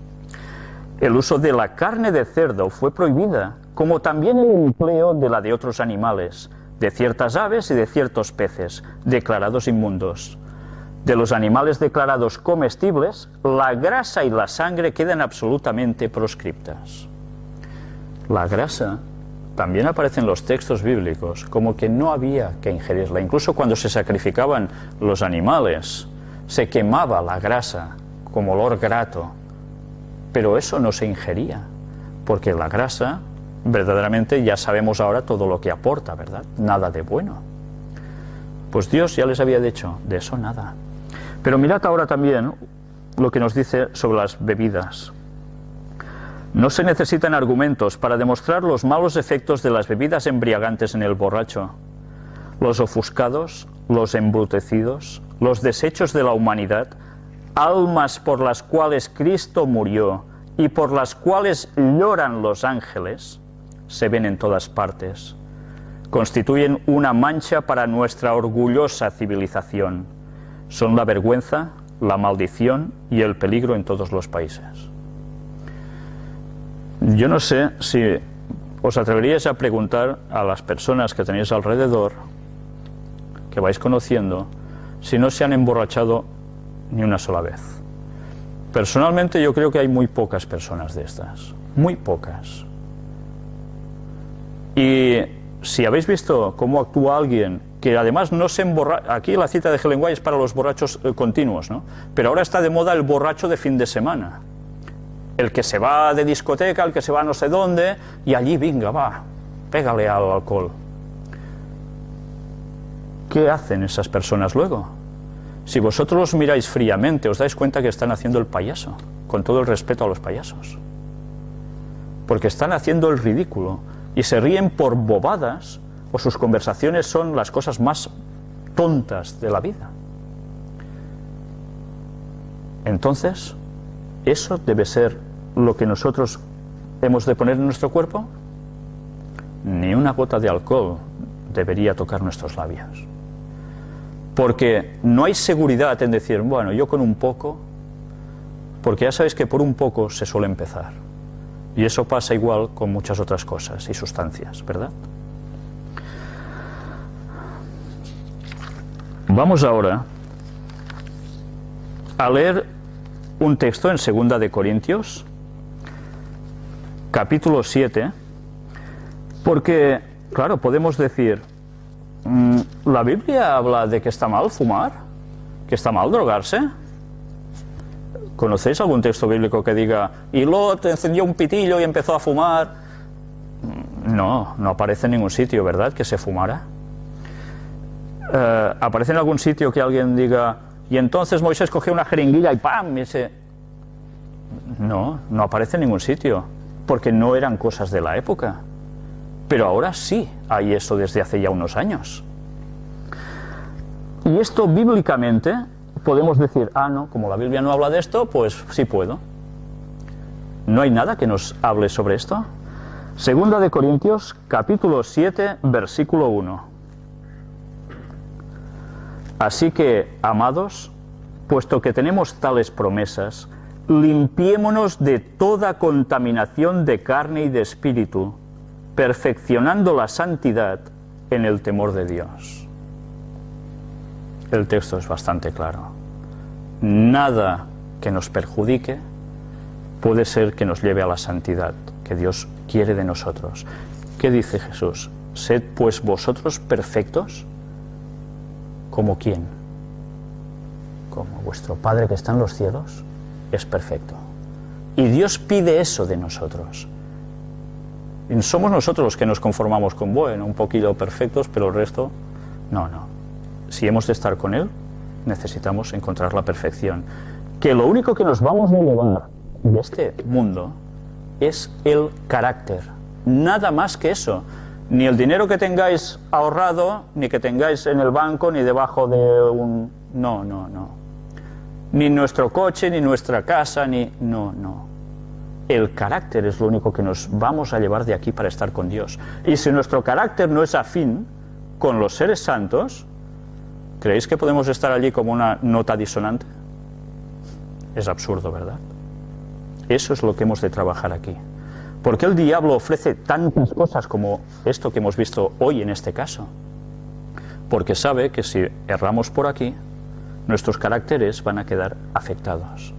S1: El uso de la carne de cerdo fue prohibida, como también el empleo de la de otros animales, de ciertas aves y de ciertos peces, declarados inmundos. De los animales declarados comestibles, la grasa y la sangre quedan absolutamente proscriptas. La grasa también aparece en los textos bíblicos como que no había que ingerirla. Incluso cuando se sacrificaban los animales, se quemaba la grasa como olor grato, pero eso no se ingería, porque la grasa, verdaderamente ya sabemos ahora todo lo que aporta, ¿verdad? Nada de bueno. Pues Dios ya les había dicho, de eso nada. Pero mirad ahora también lo que nos dice sobre las bebidas. No se necesitan argumentos para demostrar los malos efectos de las bebidas embriagantes en el borracho. Los ofuscados, los embrutecidos, los desechos de la humanidad, almas por las cuales Cristo murió y por las cuales lloran los ángeles, se ven en todas partes. Constituyen una mancha para nuestra orgullosa civilización. Son la vergüenza, la maldición y el peligro en todos los países. Yo no sé si os atreveríais a preguntar a las personas que tenéis alrededor, que vais conociendo, si no se han emborrachado ni una sola vez. Personalmente yo creo que hay muy pocas personas de estas, muy pocas. Y si habéis visto cómo actúa alguien que además no se emborracha. Aquí la cita de Helen White es para los borrachos continuos, ¿no? Pero ahora está de moda el borracho de fin de semana. El que se va de discoteca, el que se va no sé dónde, y allí, venga, va, pégale al alcohol. ¿Qué hacen esas personas luego? Si vosotros los miráis fríamente, os dais cuenta que están haciendo el payaso, con todo el respeto a los payasos. Porque están haciendo el ridículo, y se ríen por bobadas, o sus conversaciones son las cosas más tontas de la vida. Entonces, ¿eso debe ser lo que nosotros hemos de poner en nuestro cuerpo? Ni una gota de alcohol debería tocar nuestros labios. Porque no hay seguridad en decir, bueno, yo con un poco, porque ya sabéis que por un poco se suele empezar. Y eso pasa igual con muchas otras cosas y sustancias, ¿verdad? Vamos ahora a leer un texto en 2 de Corintios, capítulo 7, porque, claro, podemos decir, ¿la Biblia habla de que está mal fumar? ¿Que está mal drogarse? ¿Conocéis algún texto bíblico que diga, y Lot encendió un pitillo y empezó a fumar? No, no aparece en ningún sitio, ¿verdad?, que se fumara. ¿Aparece en algún sitio que alguien diga, y entonces Moisés cogió una jeringuilla y ¡pam! No, no aparece en ningún sitio, porque no eran cosas de la época. Pero ahora sí hay eso desde hace ya unos años. Y esto bíblicamente podemos decir, no, como la Biblia no habla de esto, pues sí puedo. ¿No hay nada que nos hable sobre esto? 2 de Corintios, capítulo 7, versículo 1. Así que, amados, puesto que tenemos tales promesas, limpiémonos de toda contaminación de carne y de espíritu, perfeccionando la santidad en el temor de Dios. El texto es bastante claro. Nada que nos perjudique puede ser que nos lleve a la santidad que Dios quiere de nosotros. ¿Qué dice Jesús? Sed pues vosotros perfectos, ¿como quién? Como vuestro Padre que está en los cielos es perfecto. Y Dios pide eso de nosotros. Y somos nosotros los que nos conformamos con, bueno, un poquito perfectos, pero el resto, no. Si hemos de estar con Él, necesitamos encontrar la perfección. Que lo único que nos vamos a llevar de este mundo es el carácter. Nada más que eso. Ni el dinero que tengáis ahorrado, ni que tengáis en el banco, ni debajo de un... No. Ni nuestro coche, ni nuestra casa, ni... No. El carácter es lo único que nos vamos a llevar de aquí para estar con Dios. Y si nuestro carácter no es afín con los seres santos, ¿creéis que podemos estar allí como una nota disonante? Es absurdo, ¿verdad? Eso es lo que hemos de trabajar aquí. ¿Por qué el diablo ofrece tantas cosas como esto que hemos visto hoy en este caso? Porque sabe que si erramos por aquí, nuestros caracteres van a quedar afectados.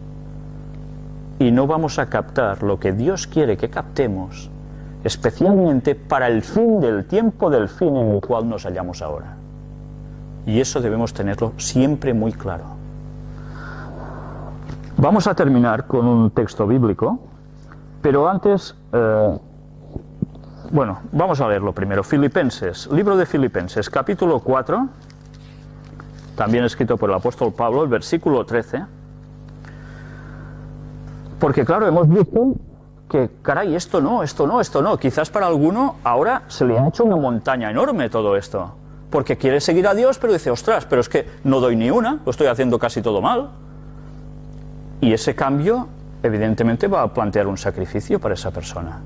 S1: Y no vamos a captar lo que Dios quiere que captemos, especialmente para el fin del tiempo del fin en el cual nos hallamos ahora. Y eso debemos tenerlo siempre muy claro. Vamos a terminar con un texto bíblico, pero antes, vamos a leerlo primero. Filipenses, libro de Filipenses, capítulo 4, también escrito por el apóstol Pablo, el versículo 13. Porque claro, hemos visto que, caray, esto no. Quizás para alguno ahora se le ha hecho una montaña enorme todo esto. Porque quiere seguir a Dios, pero dice, ostras, pero es que no doy ni una, lo estoy haciendo casi todo mal. Y ese cambio, evidentemente, va a plantear un sacrificio para esa persona.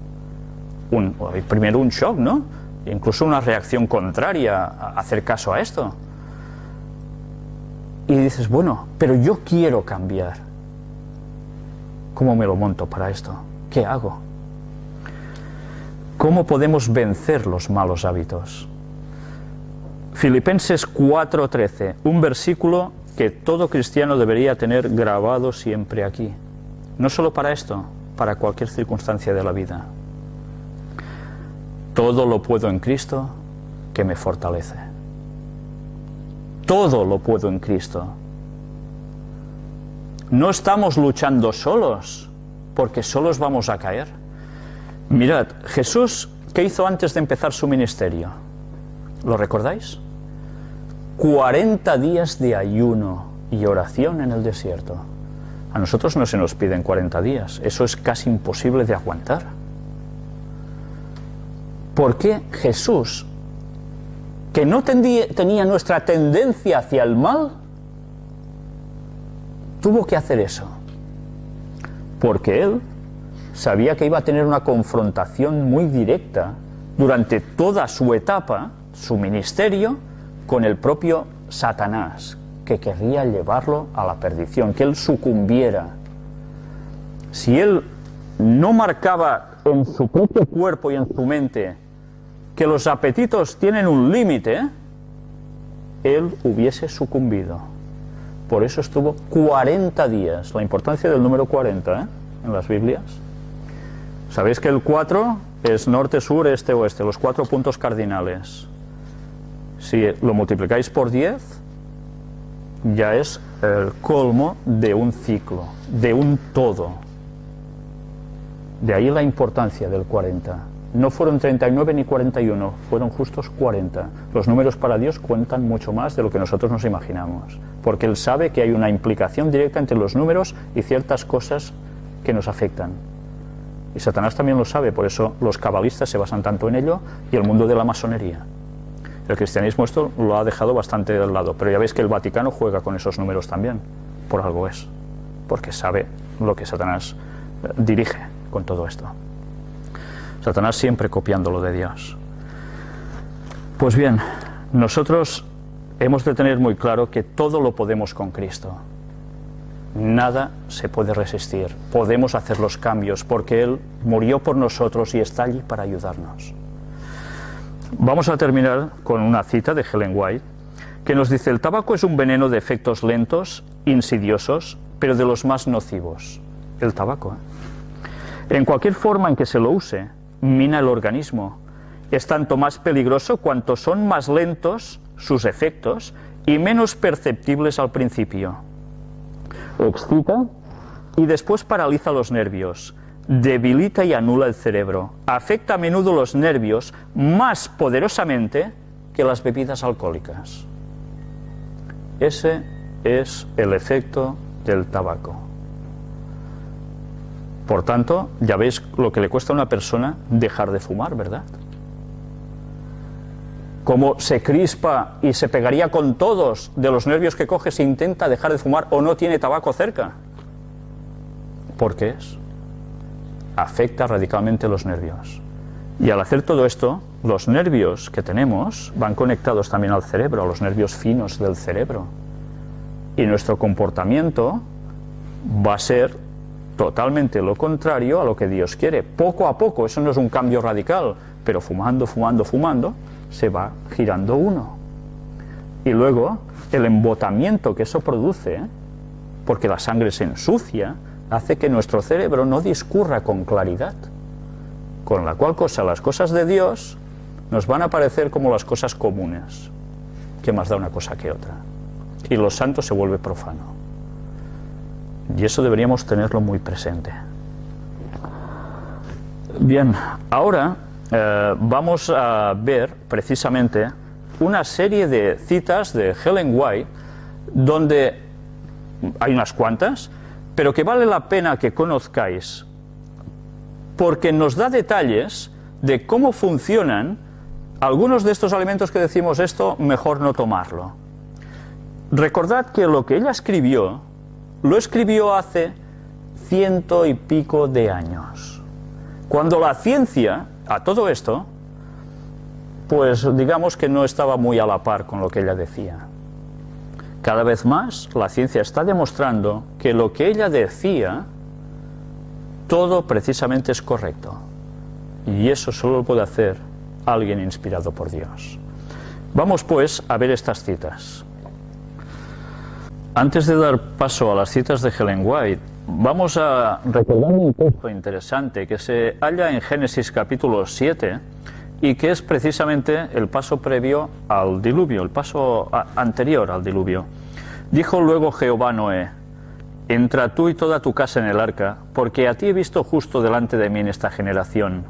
S1: Primero un shock, ¿no? Incluso una reacción contraria a hacer caso a esto. Y dices, bueno, pero yo quiero cambiar. ¿Cómo me lo monto para esto? ¿Qué hago? ¿Cómo podemos vencer los malos hábitos? Filipenses 4:13, un versículo que todo cristiano debería tener grabado siempre aquí. No solo para esto, para cualquier circunstancia de la vida. Todo lo puedo en Cristo que me fortalece. todo lo puedo en Cristo. No estamos luchando solos, porque solos vamos a caer. Mirad, Jesús, ¿qué hizo antes de empezar su ministerio? ¿Lo recordáis? 40 días de ayuno y oración en el desierto. A nosotros no se nos piden 40 días, eso es casi imposible de aguantar. ¿Por qué Jesús, que no tenía nuestra tendencia hacia el mal, tuvo que hacer eso? Porque Él sabía que iba a tener una confrontación muy directa durante toda su etapa, su ministerio, con el propio Satanás, que querría llevarlo a la perdición, que Él sucumbiera. Si Él no marcaba en su propio cuerpo y en su mente que los apetitos tienen un límite, Él hubiese sucumbido. Por eso estuvo 40 días, la importancia del número 40 en las Biblias. Sabéis que el 4 es norte, sur, este, oeste, los 4 puntos cardinales. Si lo multiplicáis por 10, ya es el colmo de un ciclo, de un todo. De ahí la importancia del 40. No fueron 39 ni 41, fueron justos 40. Los números para Dios cuentan mucho más de lo que nosotros nos imaginamos, porque Él sabe que hay una implicación directa entre los números y ciertas cosas que nos afectan. Y Satanás también lo sabe, por eso los cabalistas se basan tanto en ello y el mundo de la masonería. El cristianismo esto lo ha dejado bastante de lado, pero ya veis que el Vaticano juega con esos números también, por algo es, porque sabe lo que Satanás dirige con todo esto. Satanás siempre copiando lo de Dios. Pues bien, nosotros hemos de tener muy claro que todo lo podemos con Cristo. Nada se puede resistir. Podemos hacer los cambios porque Él murió por nosotros y está allí para ayudarnos. Vamos a terminar con una cita de Ellen White que nos dice: el tabaco es un veneno de efectos lentos, insidiosos, pero de los más nocivos. El tabaco, en cualquier forma en que se lo use, mina el organismo. Es tanto más peligroso cuanto son más lentos sus efectos y menos perceptibles al principio. Excita y después paraliza los nervios, debilita y anula el cerebro, afecta a menudo los nervios más poderosamente que las bebidas alcohólicas. Ese es el efecto del tabaco. Por tanto, ya veis lo que le cuesta a una persona dejar de fumar, ¿verdad? Cómo se crispa y se pegaría con todos de los nervios que coge si intenta dejar de fumar o no tiene tabaco cerca. ¿Por qué es? Afecta radicalmente los nervios. Y al hacer todo esto, los nervios que tenemos van conectados también al cerebro, a los nervios finos del cerebro. Y nuestro comportamiento va a ser totalmente lo contrario a lo que Dios quiere. Poco a poco, eso no es un cambio radical, pero fumando, se va girando uno. Y luego, el embotamiento que eso produce, porque la sangre se ensucia, hace que nuestro cerebro no discurra con claridad. Con la cual cosa, las cosas de Dios nos van a parecer como las cosas comunes. ¿Qué más da una cosa que otra? Y lo santo se vuelve profano. Y eso deberíamos tenerlo muy presente. Bien, ahora vamos a ver precisamente una serie de citas de Ellen White, donde hay unas cuantas, pero que vale la pena que conozcáis, porque nos da detalles de cómo funcionan algunos de estos alimentos que decimos esto, mejor no tomarlo. Recordad que lo que ella escribió, lo escribió hace 100 y pico de años, cuando la ciencia, a todo esto, pues digamos que no estaba muy a la par con lo que ella decía. Cada vez más la ciencia está demostrando que lo que ella decía, todo precisamente es correcto. Y eso solo lo puede hacer alguien inspirado por Dios. Vamos pues a ver estas citas. Antes de dar paso a las citas de Ellen White, vamos a recordar un texto interesante que se halla en Génesis capítulo 7, y que es precisamente el paso previo al diluvio, el paso anterior al diluvio. Dijo luego Jehová a Noé: entra tú y toda tu casa en el arca, porque a ti he visto justo delante de mí en esta generación.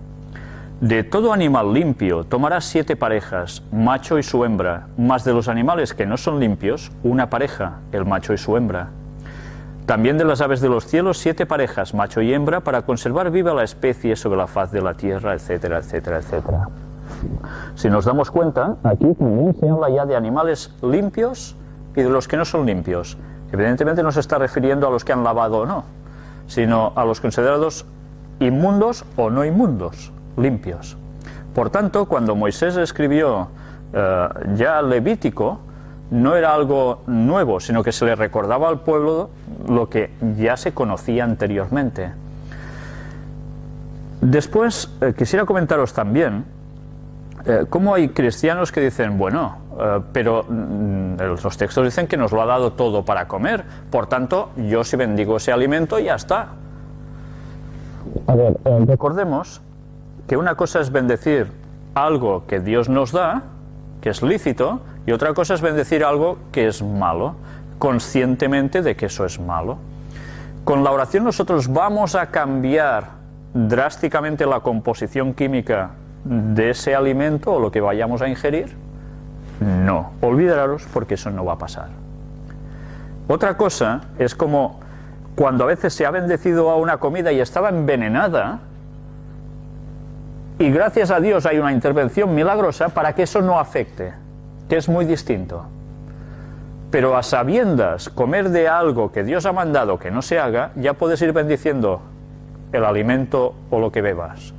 S1: De todo animal limpio tomarás 7 parejas, macho y su hembra, mas de los animales que no son limpios, una pareja, el macho y su hembra. También de las aves de los cielos 7 parejas, macho y hembra, para conservar viva la especie sobre la faz de la tierra, etcétera, etcétera, etcétera. Si nos damos cuenta, aquí también se habla ya de animales limpios y de los que no son limpios. Evidentemente no se está refiriendo a los que han lavado o no, sino a los considerados inmundos o no inmundos, limpios. Por tanto, cuando Moisés escribió ya Levítico, no era algo nuevo, sino que se le recordaba al pueblo lo que ya se conocía anteriormente. Después, quisiera comentaros también cómo hay cristianos que dicen, bueno, pero los textos dicen que nos lo ha dado todo para comer, por tanto, yo si bendigo ese alimento, ya está. A ver, recordemos que una cosa es bendecir algo que Dios nos da, que es lícito, y otra cosa es bendecir algo que es malo, conscientemente de que eso es malo. Con la oración nosotros vamos a cambiar drásticamente la composición química de ese alimento o lo que vayamos a ingerir. No, olvidaros, porque eso no va a pasar. Otra cosa es como cuando a veces se ha bendecido a una comida y estaba envenenada, y gracias a Dios hay una intervención milagrosa para que eso no afecte, que es muy distinto. Pero a sabiendas comer de algo que Dios ha mandado que no se haga, ya puedes ir bendiciendo el alimento o lo que bebas,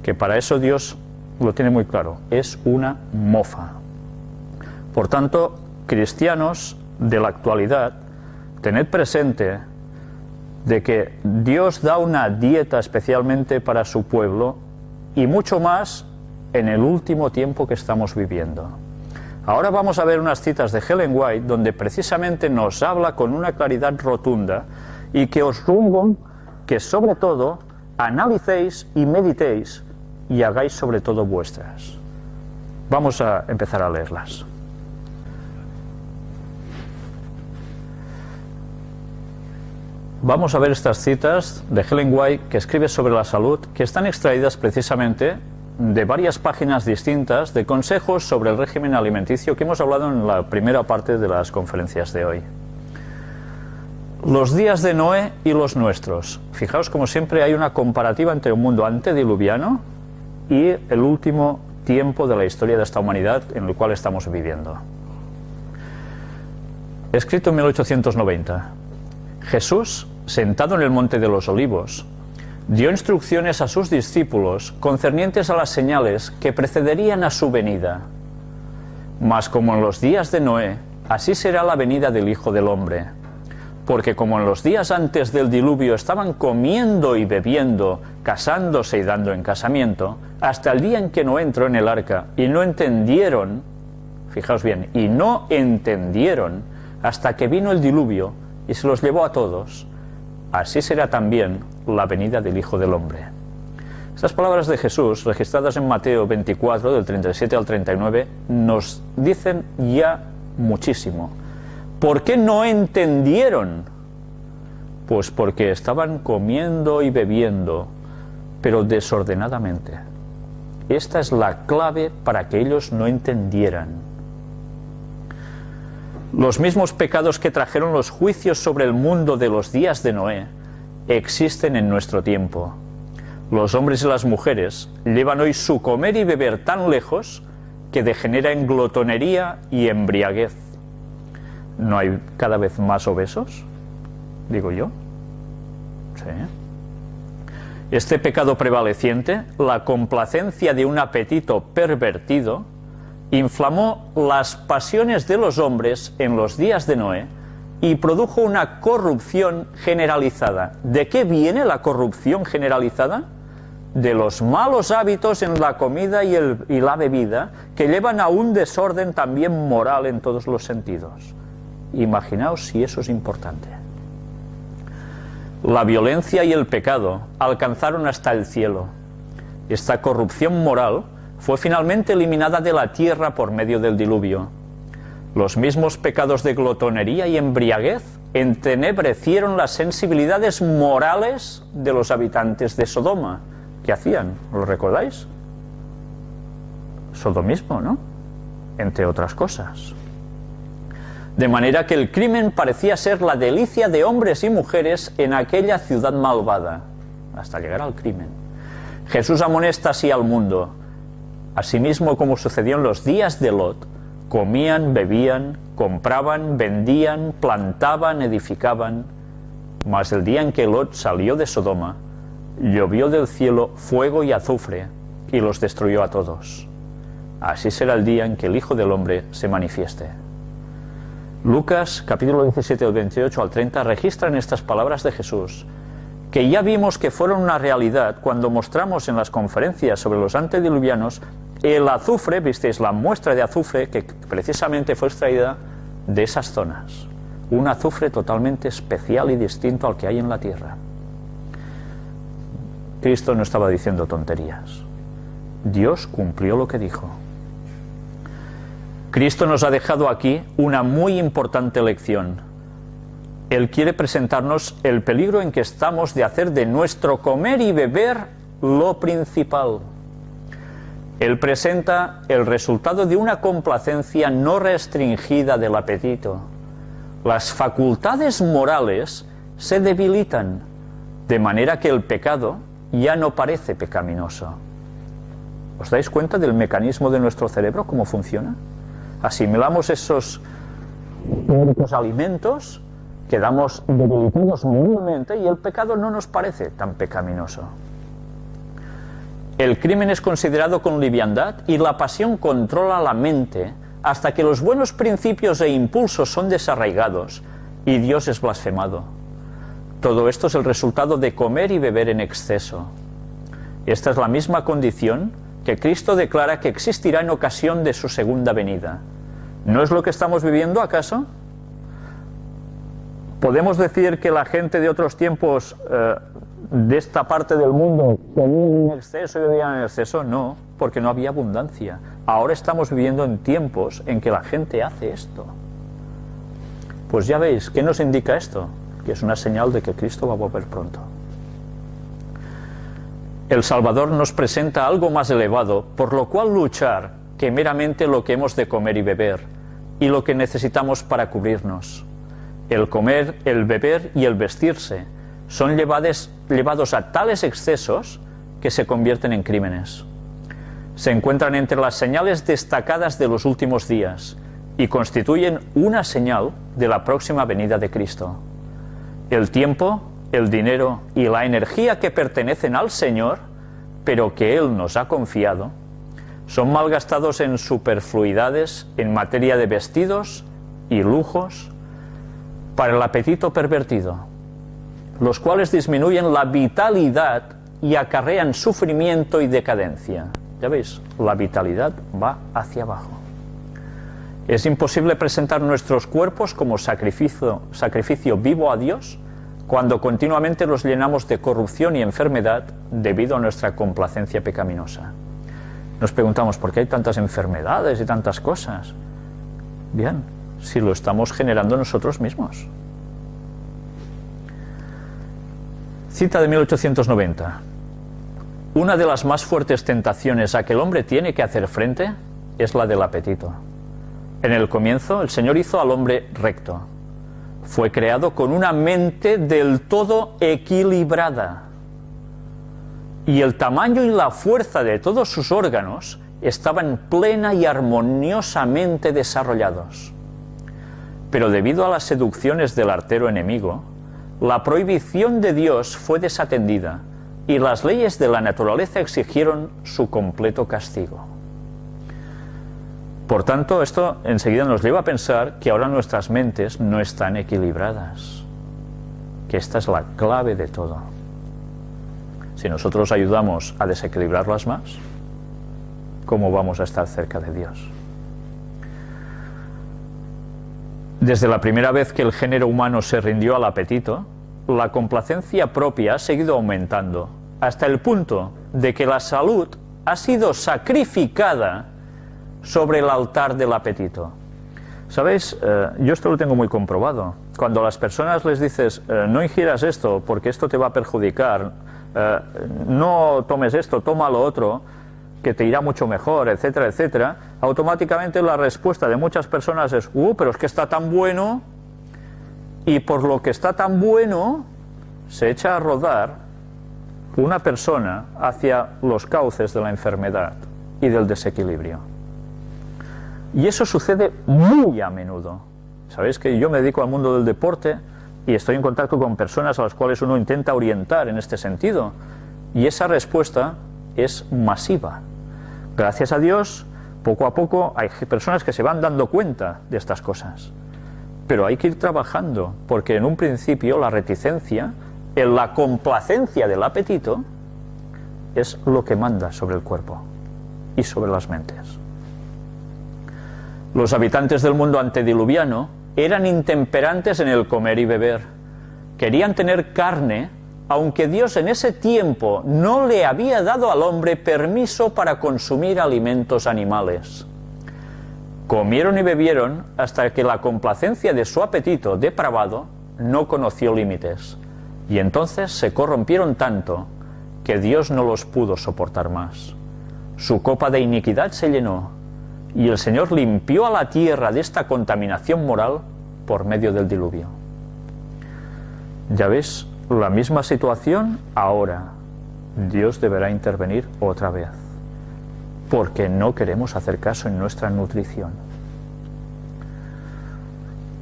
S1: que para eso Dios lo tiene muy claro, es una mofa. Por tanto, cristianos de la actualidad, tened presente de que Dios da una dieta especialmente para su pueblo, y mucho más en el último tiempo que estamos viviendo. Ahora vamos a ver unas citas de Ellen White donde precisamente nos habla con una claridad rotunda, y que os ruego que sobre todo analicéis y meditéis y hagáis sobre todo vuestras. Vamos a empezar a leerlas. Vamos a ver estas citas de Ellen White, que escribe sobre la salud, que están extraídas precisamente de varias páginas distintas de consejos sobre el régimen alimenticio que hemos hablado en la primera parte de las conferencias de hoy. Los días de Noé y los nuestros. Fijaos, como siempre, hay una comparativa entre un mundo antediluviano y el último tiempo de la historia de esta humanidad en el cual estamos viviendo. Escrito en 1890. Jesús, sentado en el Monte de los Olivos, dio instrucciones a sus discípulos concernientes a las señales que precederían a su venida. Mas como en los días de Noé, así será la venida del Hijo del Hombre. Porque como en los días antes del diluvio estaban comiendo y bebiendo, casándose y dando en casamiento, hasta el día en que Noé entró en el arca, y no entendieron, fijaos bien, y no entendieron hasta que vino el diluvio y se los llevó a todos, así será también la venida del Hijo del Hombre. Estas palabras de Jesús, registradas en Mateo 24, del 37 al 39, nos dicen ya muchísimo. ¿Por qué no entendieron? Pues porque estaban comiendo y bebiendo, pero desordenadamente. Esta es la clave para que ellos no entendieran. Los mismos pecados que trajeron los juicios sobre el mundo de los días de Noé existen en nuestro tiempo. Los hombres y las mujeres llevan hoy su comer y beber tan lejos que degenera en glotonería y embriaguez. ¿No hay cada vez más obesos? Digo yo. Sí. Este pecado prevaleciente, la complacencia de un apetito pervertido, inflamó las pasiones de los hombres en los días de Noé y produjo una corrupción generalizada. ¿De qué viene la corrupción generalizada? De los malos hábitos en la comida y la bebida, que llevan a un desorden también moral en todos los sentidos. Imaginaos si eso es importante. La violencia y el pecado alcanzaron hasta el cielo. Esta corrupción moral fue finalmente eliminada de la tierra por medio del diluvio. Los mismos pecados de glotonería y embriaguez entenebrecieron las sensibilidades morales de los habitantes de Sodoma. ¿Qué hacían? ¿Lo recordáis? Sodomismo, ¿no? Entre otras cosas. De manera que el crimen parecía ser la delicia de hombres y mujeres en aquella ciudad malvada, hasta llegar al crimen. Jesús amonesta así al mundo. Asimismo, como sucedió en los días de Lot, comían, bebían, compraban, vendían, plantaban, edificaban. Mas el día en que Lot salió de Sodoma, llovió del cielo fuego y azufre, y los destruyó a todos. Así será el día en que el Hijo del Hombre se manifieste. Lucas, capítulo 17, del 28 al 30, registran estas palabras de Jesús, que ya vimos que fueron una realidad cuando mostramos en las conferencias sobre los antediluvianos el azufre, visteis la muestra de azufre que precisamente fue extraída de esas zonas. Un azufre totalmente especial y distinto al que hay en la tierra. Cristo no estaba diciendo tonterías. Dios cumplió lo que dijo. Cristo nos ha dejado aquí una muy importante lección. Él quiere presentarnos el peligro en que estamos de hacer de nuestro comer y beber lo principal. Él presenta el resultado de una complacencia no restringida del apetito. Las facultades morales se debilitan, de manera que el pecado ya no parece pecaminoso. ¿Os dais cuenta del mecanismo de nuestro cerebro, cómo funciona? Asimilamos esos alimentos, quedamos debilitados moralmente y el pecado no nos parece tan pecaminoso. El crimen es considerado con liviandad y la pasión controla la mente hasta que los buenos principios e impulsos son desarraigados y Dios es blasfemado. Todo esto es el resultado de comer y beber en exceso. Esta es la misma condición que Cristo declara que existirá en ocasión de su segunda venida. ¿No es lo que estamos viviendo, acaso? ¿Podemos decir que la gente de otros tiempos de esta parte del mundo comían en exceso y bebían en exceso? No, porque no había abundancia. Ahora estamos viviendo en tiempos en que la gente hace esto. Pues ya veis, ¿qué nos indica esto? Que es una señal de que Cristo va a volver pronto. El Salvador nos presenta algo más elevado, por lo cual luchar, que meramente lo que hemos de comer y beber, y lo que necesitamos para cubrirnos. El comer, el beber y el vestirse son llevados a tales excesos que se convierten en crímenes. Se encuentran entre las señales destacadas de los últimos días y constituyen una señal de la próxima venida de Cristo. El tiempo, el dinero y la energía que pertenecen al Señor, pero que Él nos ha confiado, son malgastados en superfluidades en materia de vestidos y lujos para el apetito pervertido, los cuales disminuyen la vitalidad y acarrean sufrimiento y decadencia. Ya veis, la vitalidad va hacia abajo. Es imposible presentar nuestros cuerpos como sacrificio vivo a Dios cuando continuamente los llenamos de corrupción y enfermedad debido a nuestra complacencia pecaminosa. Nos preguntamos, ¿por qué hay tantas enfermedades y tantas cosas? Bien, si lo estamos generando nosotros mismos. Cita de 1890. Una de las más fuertes tentaciones a que el hombre tiene que hacer frente es la del apetito. En el comienzo, el Señor hizo al hombre recto. Fue creado con una mente del todo equilibrada. Y el tamaño y la fuerza de todos sus órganos estaban plena y armoniosamente desarrollados. Pero debido a las seducciones del artero enemigo, la prohibición de Dios fue desatendida y las leyes de la naturaleza exigieron su completo castigo. Por tanto, esto enseguida nos lleva a pensar que ahora nuestras mentes no están equilibradas, que esta es la clave de todo. Si nosotros ayudamos a desequilibrarlas más, ¿cómo vamos a estar cerca de Dios? Desde la primera vez que el género humano se rindió al apetito, la complacencia propia ha seguido aumentando, hasta el punto de que la salud ha sido sacrificada sobre el altar del apetito. ¿Sabéis? Yo esto lo tengo muy comprobado. Cuando a las personas les dices, no ingieras esto porque esto te va a perjudicar, no tomes esto, toma lo otro, que te irá mucho mejor, etcétera, etcétera, automáticamente la respuesta de muchas personas es, pero es que está tan bueno, y por lo que está tan bueno, se echa a rodar una persona hacia los cauces de la enfermedad y del desequilibrio. Y eso sucede muy a menudo. Sabéis que yo me dedico al mundo del deporte y estoy en contacto con personas a las cuales uno intenta orientar en este sentido. Y esa respuesta es masiva. Gracias a Dios, poco a poco hay personas que se van dando cuenta de estas cosas. Pero hay que ir trabajando, porque en un principio la reticencia, la complacencia del apetito, es lo que manda sobre el cuerpo y sobre las mentes. Los habitantes del mundo antediluviano eran intemperantes en el comer y beber. Querían tener carne, aunque Dios en ese tiempo no le había dado al hombre permiso para consumir alimentos animales. Comieron y bebieron hasta que la complacencia de su apetito depravado no conoció límites, y entonces se corrompieron tanto que Dios no los pudo soportar más. Su copa de iniquidad se llenó, y el Señor limpió a la tierra de esta contaminación moral por medio del diluvio. Ya ves, la misma situación ahora. Dios deberá intervenir otra vez, porque no queremos hacer caso en nuestra nutrición.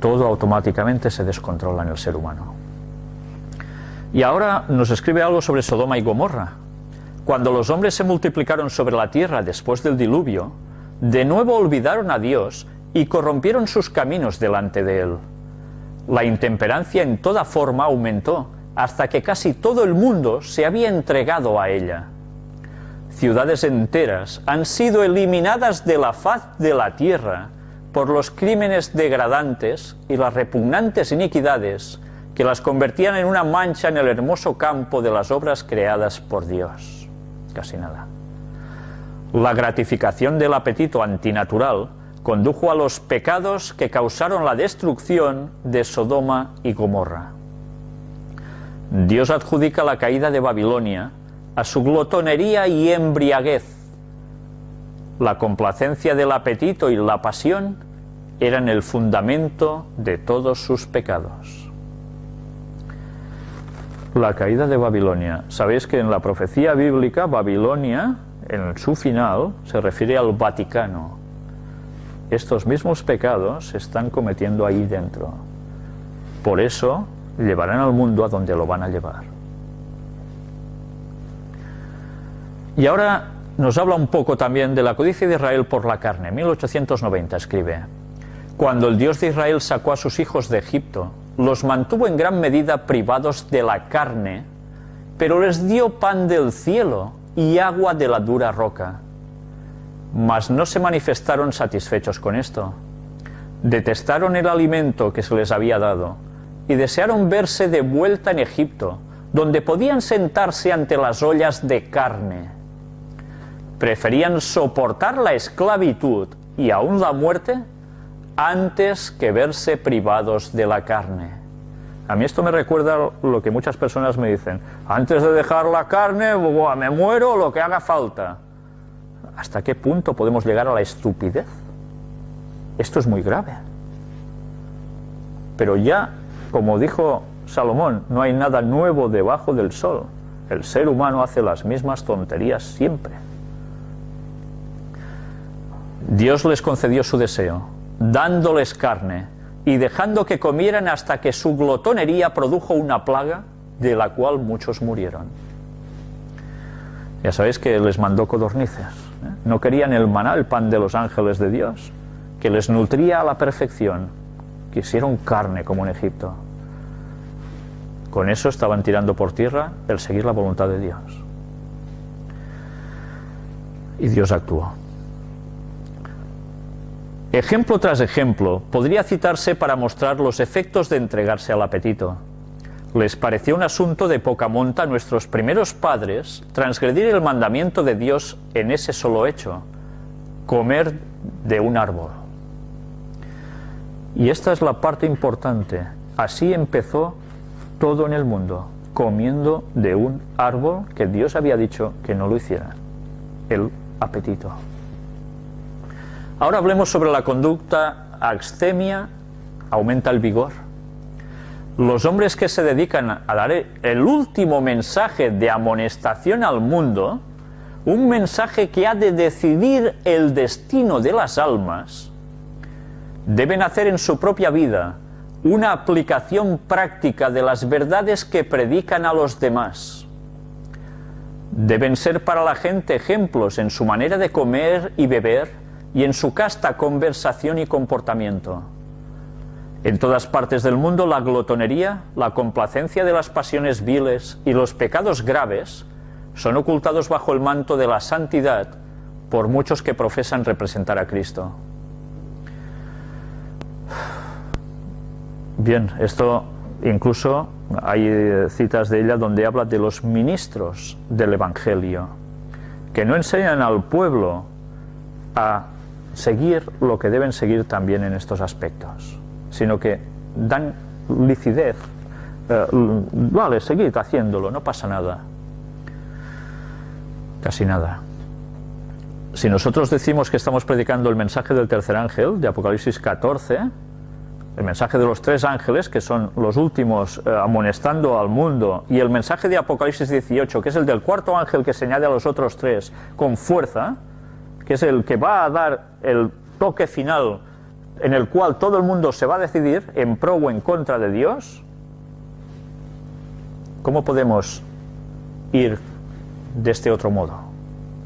S1: Todo automáticamente se descontrola en el ser humano. Y ahora nos escribe algo sobre Sodoma y Gomorra. Cuando los hombres se multiplicaron sobre la tierra después del diluvio, de nuevo olvidaron a Dios y corrompieron sus caminos delante de Él. La intemperancia en toda forma aumentó, hasta que casi todo el mundo se había entregado a ella. Ciudades enteras han sido eliminadas de la faz de la tierra por los crímenes degradantes y las repugnantes iniquidades que las convertían en una mancha en el hermoso campo de las obras creadas por Dios. Casi nada. La gratificación del apetito antinatural condujo a los pecados que causaron la destrucción de Sodoma y Gomorra. Dios adjudica la caída de Babilonia a su glotonería y embriaguez. La complacencia del apetito y la pasión eran el fundamento de todos sus pecados. La caída de Babilonia. Sabéis que en la profecía bíblica, Babilonia, en su final, se refiere al Vaticano. Estos mismos pecados se están cometiendo ahí dentro. Por eso llevarán al mundo a donde lo van a llevar. Y ahora nos habla un poco también de la codicia de Israel por la carne. 1890 escribe: cuando el Dios de Israel sacó a sus hijos de Egipto, los mantuvo en gran medida privados de la carne, pero les dio pan del cielo y agua de la dura roca. Mas no se manifestaron satisfechos con esto. Detestaron el alimento que se les había dado y desearon verse de vuelta en Egipto, donde podían sentarse ante las ollas de carne. Preferían soportar la esclavitud y aún la muerte antes que verse privados de la carne. A mí esto me recuerda lo que muchas personas me dicen: antes de dejar la carne, me muero lo que haga falta. ¿Hasta qué punto podemos llegar a la estupidez? Esto es muy grave. Pero ya, como dijo Salomón, no hay nada nuevo debajo del sol. El ser humano hace las mismas tonterías siempre. Dios les concedió su deseo, dándoles carne y dejando que comieran hasta que su glotonería produjo una plaga de la cual muchos murieron. Ya sabéis que les mandó codornices. No querían el maná, el pan de los ángeles de Dios, que les nutría a la perfección. Quisieron carne como en Egipto. Con eso estaban tirando por tierra el seguir la voluntad de Dios. Y Dios actuó. Ejemplo tras ejemplo podría citarse para mostrar los efectos de entregarse al apetito. Les pareció un asunto de poca monta a nuestros primeros padres transgredir el mandamiento de Dios en ese solo hecho, comer de un árbol. Y esta es la parte importante. Así empezó todo en el mundo, comiendo de un árbol que Dios había dicho que no lo hiciera, el apetito. Ahora hablemos sobre la conducta abstemia, aumenta el vigor. Los hombres que se dedican a dar el último mensaje de amonestación al mundo, un mensaje que ha de decidir el destino de las almas, deben hacer en su propia vida una aplicación práctica de las verdades que predican a los demás. Deben ser para la gente ejemplos en su manera de comer y beber y en su casta conversación y comportamiento. En todas partes del mundo la glotonería, la complacencia de las pasiones viles y los pecados graves son ocultados bajo el manto de la santidad por muchos que profesan representar a Cristo. Bien, esto incluso hay citas de ella donde habla de los ministros del Evangelio, que no enseñan al pueblo a seguir lo que deben seguir también en estos aspectos, sino que dan licidez. Vale, seguid haciéndolo, no pasa nada. Casi nada. Si nosotros decimos que estamos predicando el mensaje del tercer ángel, de Apocalipsis 14, el mensaje de los tres ángeles, que son los últimos amonestando al mundo, y el mensaje de Apocalipsis 18, que es el del cuarto ángel que se añade a los otros tres con fuerza, que es el que va a dar el toque final en el cual todo el mundo se va a decidir en pro o en contra de Dios, ¿cómo podemos ir de este otro modo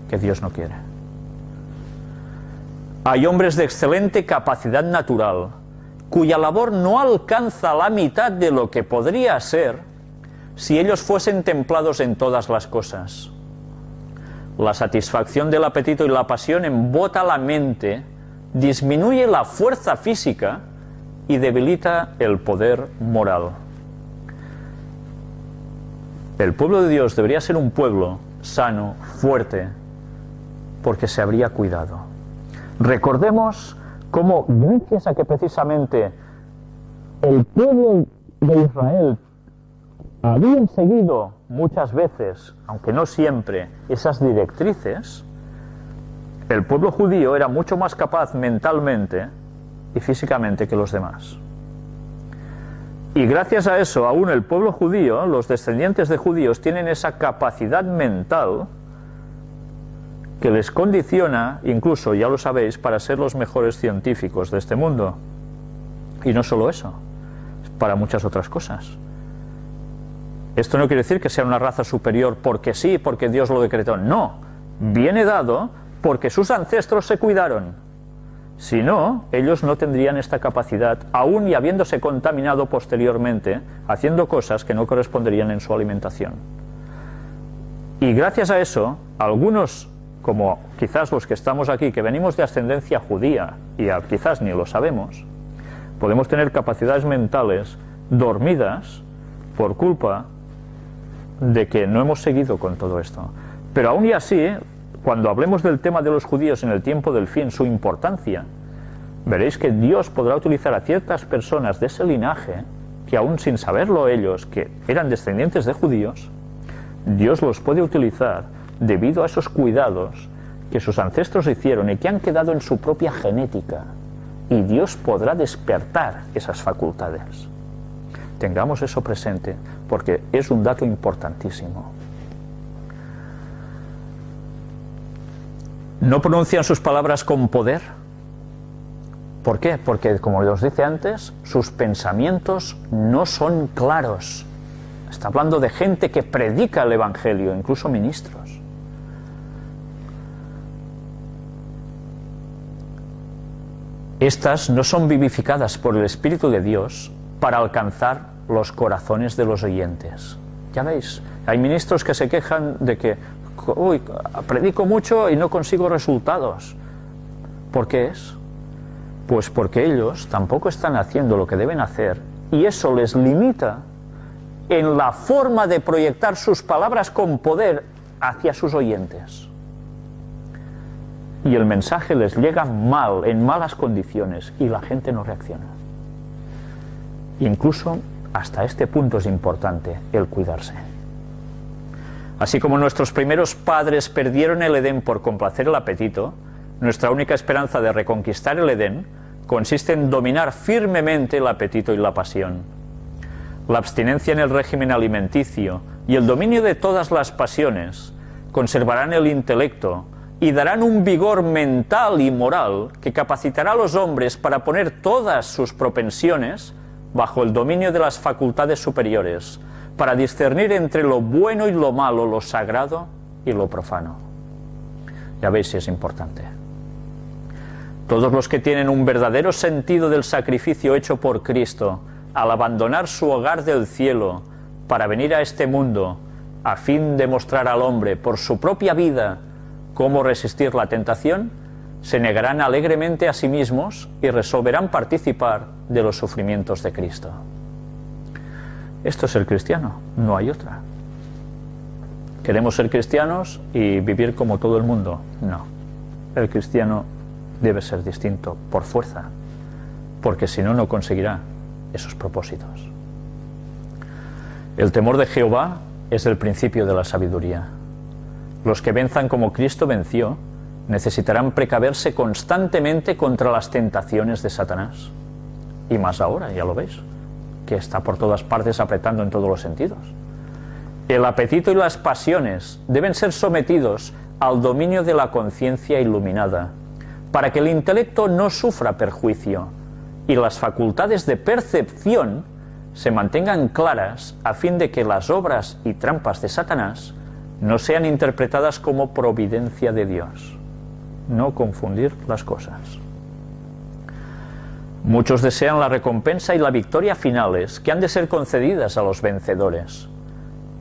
S1: que Dios no quiere? Hay hombres de excelente capacidad natural, cuya labor no alcanza la mitad de lo que podría ser si ellos fuesen templados en todas las cosas. La satisfacción del apetito y la pasión embota la mente, disminuye la fuerza física y debilita el poder moral. El pueblo de Dios debería ser un pueblo sano, fuerte, porque se habría cuidado. Recordemos cómo, gracias a que precisamente el pueblo de Israel habían seguido muchas veces, aunque no siempre, esas directrices, el pueblo judío era mucho más capaz mentalmente y físicamente que los demás. Y gracias a eso, aún el pueblo judío, los descendientes de judíos, tienen esa capacidad mental que les condiciona, incluso, ya lo sabéis, para ser los mejores científicos de este mundo. Y no solo eso, para muchas otras cosas. Esto no quiere decir que sea una raza superior porque sí, porque Dios lo decretó. No, viene dado porque sus ancestros se cuidaron. Si no, ellos no tendrían esta capacidad, aún y habiéndose contaminado posteriormente, haciendo cosas que no corresponderían en su alimentación. Y gracias a eso, algunos, como quizás los que estamos aquí, que venimos de ascendencia judía, y quizás ni lo sabemos, podemos tener capacidades mentales dormidas por culpa de que no hemos seguido con todo esto. Pero aún y así, cuando hablemos del tema de los judíos en el tiempo del fin, su importancia, veréis que Dios podrá utilizar a ciertas personas de ese linaje, que aún sin saberlo ellos, que eran descendientes de judíos, Dios los puede utilizar debido a esos cuidados que sus ancestros hicieron y que han quedado en su propia genética, y Dios podrá despertar esas facultades. Tengamos eso presente, porque es un dato importantísimo. No pronuncian sus palabras con poder. ¿Por qué? Porque, como os dice antes, sus pensamientos no son claros. Está hablando de gente que predica el Evangelio, incluso ministros. Estas no son vivificadas por el Espíritu de Dios para alcanzar los corazones de los oyentes. Ya veis, hay ministros que se quejan de que predico mucho y no consigo resultados. ¿Por qué es? Pues porque ellos tampoco están haciendo lo que deben hacer y eso les limita en la forma de proyectar sus palabras con poder hacia sus oyentes. Y el mensaje les llega mal, en malas condiciones, y la gente no reacciona. Incluso hasta este punto es importante el cuidarse. Así como nuestros primeros padres perdieron el Edén por complacer el apetito, nuestra única esperanza de reconquistar el Edén consiste en dominar firmemente el apetito y la pasión. La abstinencia en el régimen alimenticio y el dominio de todas las pasiones conservarán el intelecto y darán un vigor mental y moral que capacitará a los hombres para poner todas sus propensiones bajo el dominio de las facultades superiores, para discernir entre lo bueno y lo malo, lo sagrado y lo profano. Ya veis si es importante. Todos los que tienen un verdadero sentido del sacrificio hecho por Cristo, al abandonar su hogar del cielo para venir a este mundo, a fin de mostrar al hombre por su propia vida cómo resistir la tentación, se negarán alegremente a sí mismos y resolverán participar de los sufrimientos de Cristo. Esto es el cristiano, no hay otra. ¿Queremos ser cristianos y vivir como todo el mundo? No. El cristiano debe ser distinto por fuerza, porque si no, no conseguirá esos propósitos. El temor de Jehová es el principio de la sabiduría. Los que venzan como Cristo venció necesitarán precaverse constantemente contra las tentaciones de Satanás. Y más ahora, ya lo veis, que está por todas partes apretando en todos los sentidos. El apetito y las pasiones deben ser sometidos al dominio de la conciencia iluminada, para que el intelecto no sufra perjuicio y las facultades de percepción se mantengan claras a fin de que las obras y trampas de Satanás no sean interpretadas como providencia de Dios. No confundir las cosas. Muchos desean la recompensa y la victoria finales que han de ser concedidas a los vencedores,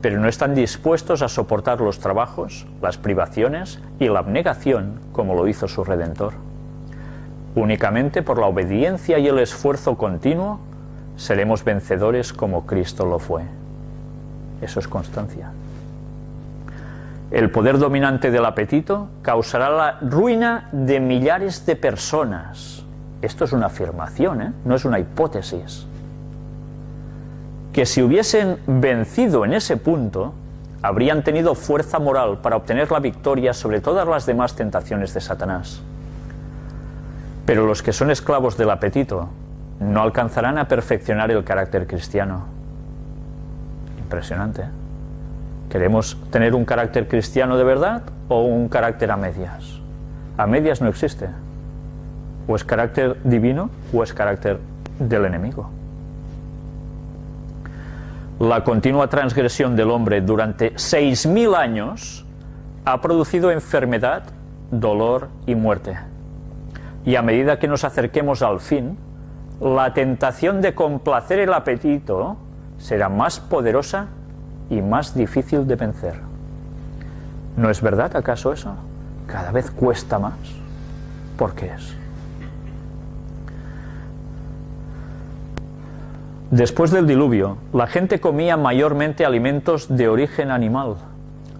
S1: pero no están dispuestos a soportar los trabajos, las privaciones y la abnegación como lo hizo su Redentor. Únicamente por la obediencia y el esfuerzo continuo seremos vencedores como Cristo lo fue. Eso es constancia. El poder dominante del apetito causará la ruina de millares de personas. Esto es una afirmación, no es una hipótesis. Que si hubiesen vencido en ese punto, habrían tenido fuerza moral para obtener la victoria sobre todas las demás tentaciones de Satanás. Pero los que son esclavos del apetito no alcanzarán a perfeccionar el carácter cristiano. Impresionante, ¿eh? ¿Queremos tener un carácter cristiano de verdad o un carácter a medias? A medias no existe. O es carácter divino o es carácter del enemigo. La continua transgresión del hombre durante 6.000 años ha producido enfermedad, dolor y muerte. Y a medida que nos acerquemos al fin, la tentación de complacer el apetito será más poderosa y más difícil de vencer. ¿No es verdad acaso eso? Cada vez cuesta más. ¿Por qué es? Después del diluvio, la gente comía mayormente alimentos de origen animal.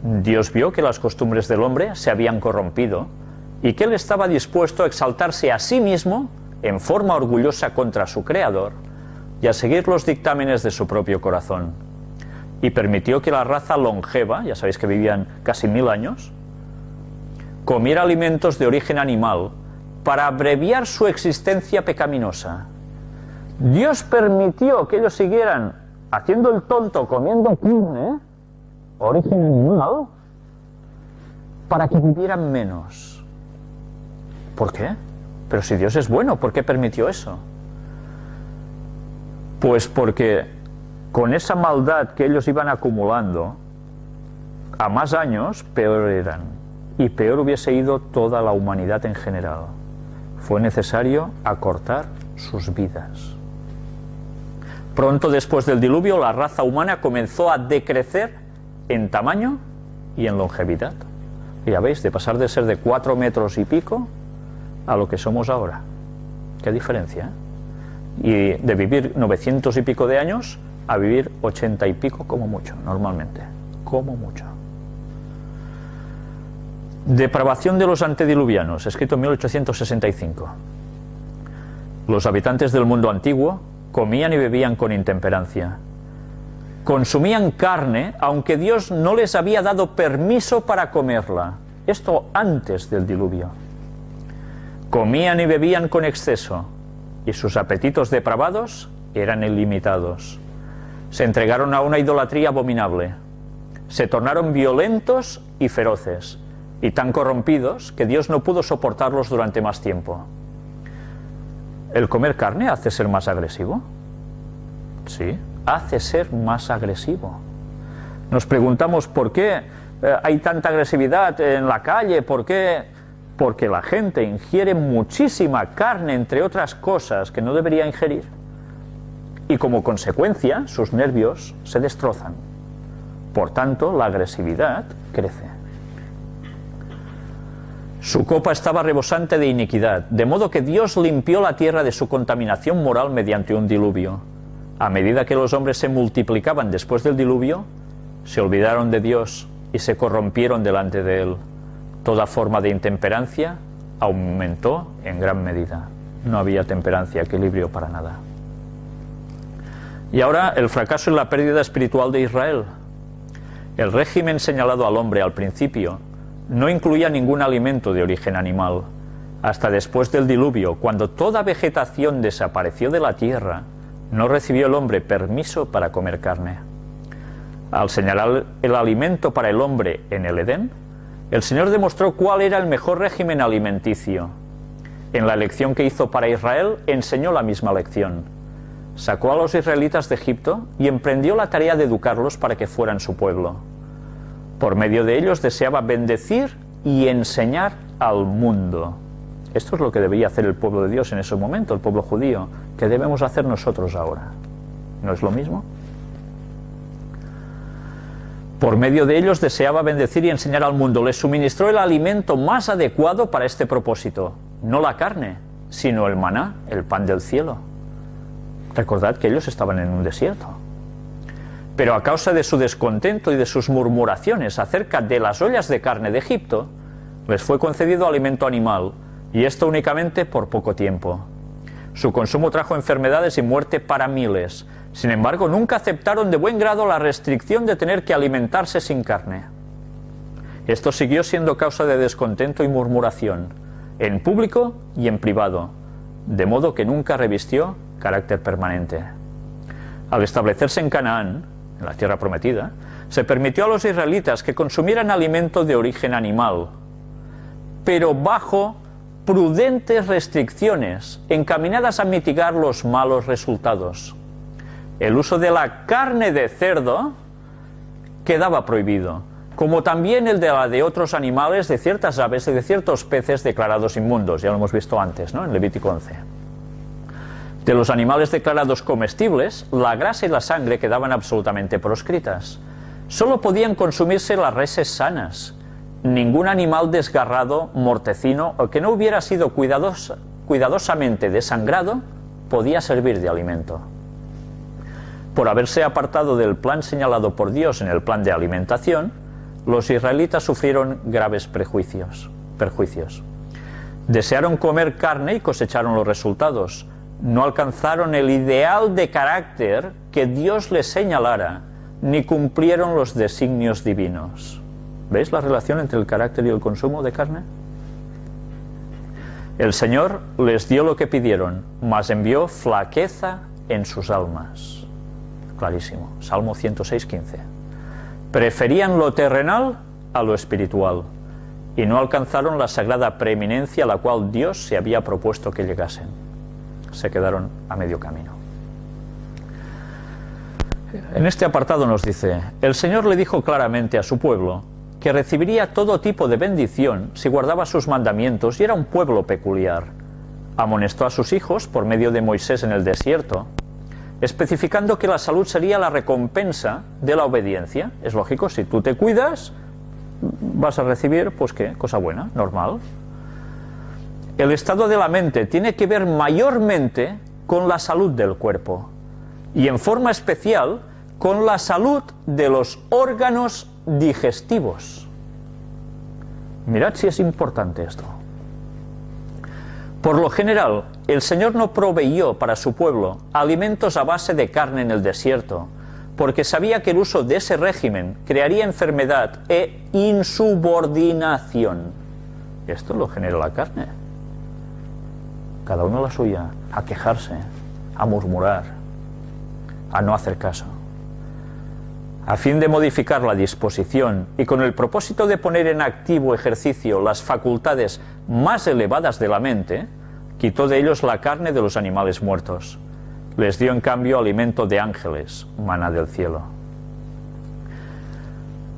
S1: Dios vio que las costumbres del hombre se habían corrompido y que él estaba dispuesto a exaltarse a sí mismo en forma orgullosa contra su Creador y a seguir los dictámenes de su propio corazón. Y permitió que la raza longeva, ya sabéis que vivían casi 1000 años, comiera alimentos de origen animal para abreviar su existencia pecaminosa. Dios permitió que ellos siguieran haciendo el tonto, comiendo carne, origen animal, para que vivieran menos. ¿Por qué? Pero si Dios es bueno, ¿por qué permitió eso? Pues porque con esa maldad que ellos iban acumulando, a más años, peor eran. Y peor hubiese ido toda la humanidad en general. Fue necesario acortar sus vidas. Pronto después del diluvio, la raza humana comenzó a decrecer en tamaño y en longevidad. Y ya veis, de pasar de ser de 4 metros y pico a lo que somos ahora. ¿Qué diferencia? Y de vivir 900 y pico de años a vivir 80 y pico como mucho, normalmente, como mucho. Depravación de los antediluvianos, escrito en 1865. Los habitantes del mundo antiguo comían y bebían con intemperancia. Consumían carne, aunque Dios no les había dado permiso para comerla. Esto antes del diluvio. Comían y bebían con exceso, y sus apetitos depravados eran ilimitados. Se entregaron a una idolatría abominable. Se tornaron violentos y feroces, y tan corrompidos que Dios no pudo soportarlos durante más tiempo. ¿El comer carne hace ser más agresivo? Sí, hace ser más agresivo. Nos preguntamos por qué hay tanta agresividad en la calle, ¿por qué? Porque la gente ingiere muchísima carne, entre otras cosas, que no debería ingerir. Y como consecuencia, sus nervios se destrozan. Por tanto, la agresividad crece. Su copa estaba rebosante de iniquidad, de modo que Dios limpió la tierra de su contaminación moral mediante un diluvio. A medida que los hombres se multiplicaban después del diluvio, se olvidaron de Dios y se corrompieron delante de Él. Toda forma de intemperancia aumentó en gran medida. No había temperancia, equilibrio para nada. Y ahora el fracaso y la pérdida espiritual de Israel. El régimen señalado al hombre al principio no incluía ningún alimento de origen animal. Hasta después del diluvio, cuando toda vegetación desapareció de la tierra, no recibió el hombre permiso para comer carne. Al señalar el alimento para el hombre en el Edén, el Señor demostró cuál era el mejor régimen alimenticio. En la elección que hizo para Israel, enseñó la misma lección. Sacó a los israelitas de Egipto y emprendió la tarea de educarlos para que fueran su pueblo. Por medio de ellos deseaba bendecir y enseñar al mundo. Esto es lo que debería hacer el pueblo de Dios en ese momento, el pueblo judío. ¿Qué debemos hacer nosotros ahora? ¿No es lo mismo? Por medio de ellos deseaba bendecir y enseñar al mundo. Les suministró el alimento más adecuado para este propósito. No la carne, sino el maná, el pan del cielo. Recordad que ellos estaban en un desierto. Pero a causa de su descontento y de sus murmuraciones acerca de las ollas de carne de Egipto, les fue concedido alimento animal, y esto únicamente por poco tiempo. Su consumo trajo enfermedades y muerte para miles. Sin embargo, nunca aceptaron de buen grado la restricción de tener que alimentarse sin carne. Esto siguió siendo causa de descontento y murmuración, en público y en privado, de modo que nunca revistió carácter permanente. Al establecerse en Canaán, en la tierra prometida, se permitió a los israelitas que consumieran alimento de origen animal, pero bajo prudentes restricciones encaminadas a mitigar los malos resultados. El uso de la carne de cerdo quedaba prohibido, como también el de la de otros animales, de ciertas aves y de ciertos peces declarados inmundos. Ya lo hemos visto antes, ¿no? En Levítico 11. De los animales declarados comestibles, la grasa y la sangre quedaban absolutamente proscritas. Solo podían consumirse las reses sanas. Ningún animal desgarrado, mortecino o que no hubiera sido cuidadosamente desangrado podía servir de alimento. Por haberse apartado del plan señalado por Dios en el plan de alimentación, los israelitas sufrieron graves perjuicios. Desearon comer carne y cosecharon los resultados. No alcanzaron el ideal de carácter que Dios les señalara, ni cumplieron los designios divinos. ¿Veis la relación entre el carácter y el consumo de carne? El Señor les dio lo que pidieron, mas envió flaqueza en sus almas. Clarísimo. Salmo 106:15. Preferían lo terrenal a lo espiritual y no alcanzaron la sagrada preeminencia a la cual Dios se había propuesto que llegasen. Se quedaron a medio camino. En este apartado nos dice: el Señor le dijo claramente a su pueblo que recibiría todo tipo de bendición si guardaba sus mandamientos y era un pueblo peculiar. Amonestó a sus hijos por medio de Moisés en el desierto, especificando que la salud sería la recompensa de la obediencia. Es lógico, si tú te cuidas, vas a recibir, pues qué, cosa buena, normal. El estado de la mente tiene que ver mayormente con la salud del cuerpo. y en forma especial con la salud de los órganos digestivos. Mirad si es importante esto. Por lo general, el Señor no proveyó para su pueblo alimentos a base de carne en el desierto, porque sabía que el uso de ese régimen crearía enfermedad e insubordinación. Esto lo genera la carne. Cada uno la suya, a quejarse, a murmurar, a no hacer caso. A fin de modificar la disposición y con el propósito de poner en activo ejercicio las facultades más elevadas de la mente, quitó de ellos la carne de los animales muertos. Les dio en cambio alimento de ángeles, maná del cielo.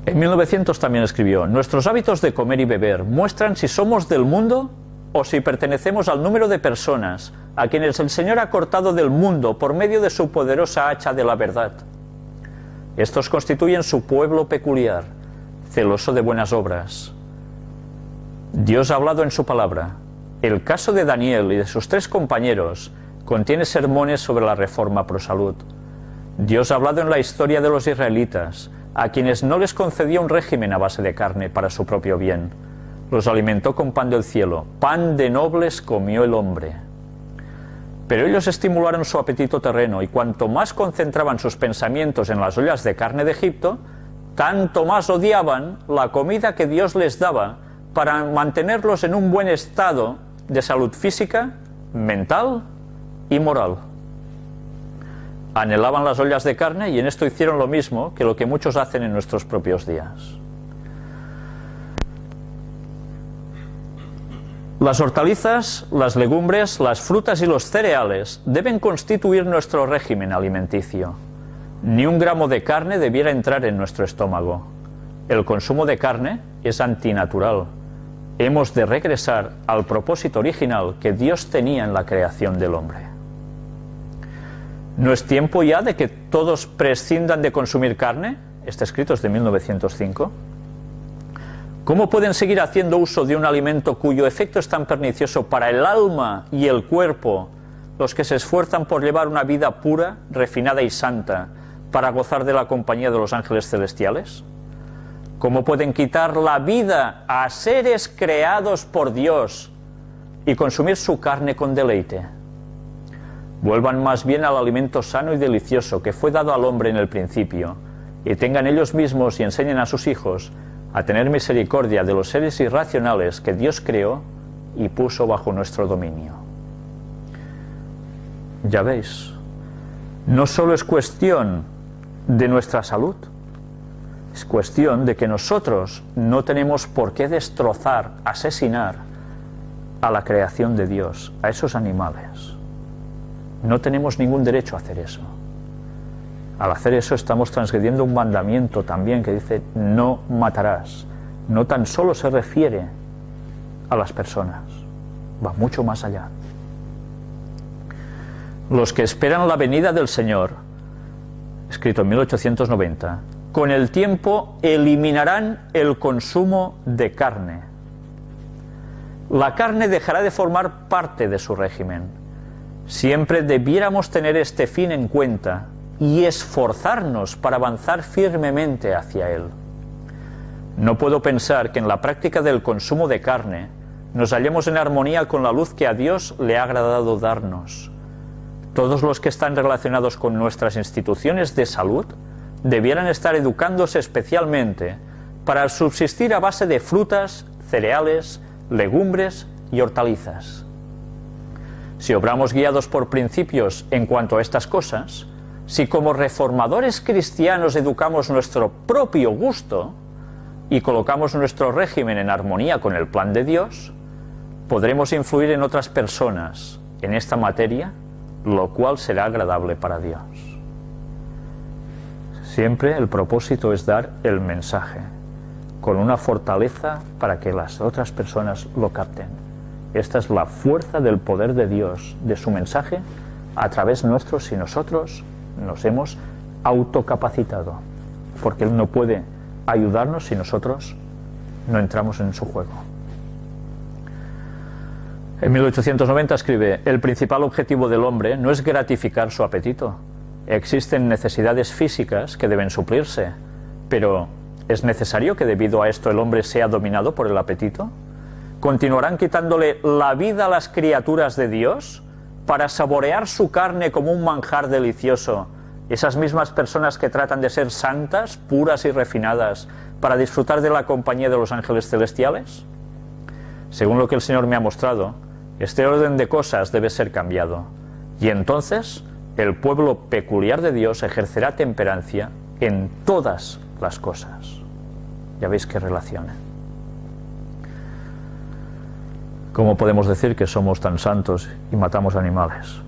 S1: En 1900 también escribió: nuestros hábitos de comer y beber muestran si somos del mundo o si pertenecemos al número de personas a quienes el Señor ha cortado del mundo por medio de su poderosa hacha de la verdad. Estos constituyen su pueblo peculiar, celoso de buenas obras. Dios ha hablado en su palabra. El caso de Daniel y de sus 3 compañeros contiene sermones sobre la reforma pro salud. Dios ha hablado en la historia de los israelitas, a quienes no les concedió un régimen a base de carne para su propio bien. Los alimentó con pan del cielo. Pan de nobles comió el hombre. Pero ellos estimularon su apetito terreno, y cuanto más concentraban sus pensamientos en las ollas de carne de Egipto, tanto más odiaban la comida que Dios les daba para mantenerlos en un buen estado de salud física, mental y moral. Anhelaban las ollas de carne y en esto hicieron lo mismo que lo que muchos hacen en nuestros propios días. Las hortalizas, las legumbres, las frutas y los cereales deben constituir nuestro régimen alimenticio. Ni un gramo de carne debiera entrar en nuestro estómago. El consumo de carne es antinatural. Hemos de regresar al propósito original que Dios tenía en la creación del hombre. ¿No es tiempo ya de que todos prescindan de consumir carne? Este escrito es de 1905. ¿Cómo pueden seguir haciendo uso de un alimento cuyo efecto es tan pernicioso para el alma y el cuerpo los que se esfuerzan por llevar una vida pura, refinada y santa para gozar de la compañía de los ángeles celestiales? ¿Cómo pueden quitar la vida a seres creados por Dios y consumir su carne con deleite? Vuelvan más bien al alimento sano y delicioso que fue dado al hombre en el principio, y tengan ellos mismos y enseñen a sus hijos a tener misericordia de los seres irracionales que Dios creó y puso bajo nuestro dominio. Ya veis, no solo es cuestión de nuestra salud, es cuestión de que nosotros no tenemos por qué destrozar, asesinar a la creación de Dios, a esos animales. No tenemos ningún derecho a hacer eso. Al hacer eso estamos transgrediendo un mandamiento también que dice: no matarás. No tan solo se refiere a las personas, va mucho más allá. Los que esperan la venida del Señor, escrito en 1890, con el tiempo eliminarán el consumo de carne. La carne dejará de formar parte de su régimen. Siempre debiéramos tener este fin en cuenta y esforzarnos para avanzar firmemente hacia él. No puedo pensar que en la práctica del consumo de carne nos hallemos en armonía con la luz que a Dios le ha agradado darnos. Todos los que están relacionados con nuestras instituciones de salud debieran estar educándose especialmente para subsistir a base de frutas, cereales, legumbres y hortalizas. Si obramos guiados por principios en cuanto a estas cosas, si como reformadores cristianos educamos nuestro propio gusto y colocamos nuestro régimen en armonía con el plan de Dios, podremos influir en otras personas en esta materia, lo cual será agradable para Dios. Siempre el propósito es dar el mensaje con una fortaleza para que las otras personas lo capten. Esta es la fuerza del poder de Dios, de su mensaje, a través nuestro, si nosotros nos hemos autocapacitado, porque Él no puede ayudarnos si nosotros no entramos en su juego. En 1890 escribe: el principal objetivo del hombre no es gratificar su apetito, existen necesidades físicas que deben suplirse, pero ¿es necesario que debido a esto el hombre sea dominado por el apetito? ¿Continuarán quitándole la vida a las criaturas de Dios para saborear su carne como un manjar delicioso? Esas mismas personas que tratan de ser santas, puras y refinadas para disfrutar de la compañía de los ángeles celestiales. Según lo que el Señor me ha mostrado, este orden de cosas debe ser cambiado, y entonces el pueblo peculiar de Dios ejercerá temperancia en todas las cosas. Ya veis qué relación. ¿Cómo podemos decir que somos tan santos y matamos animales?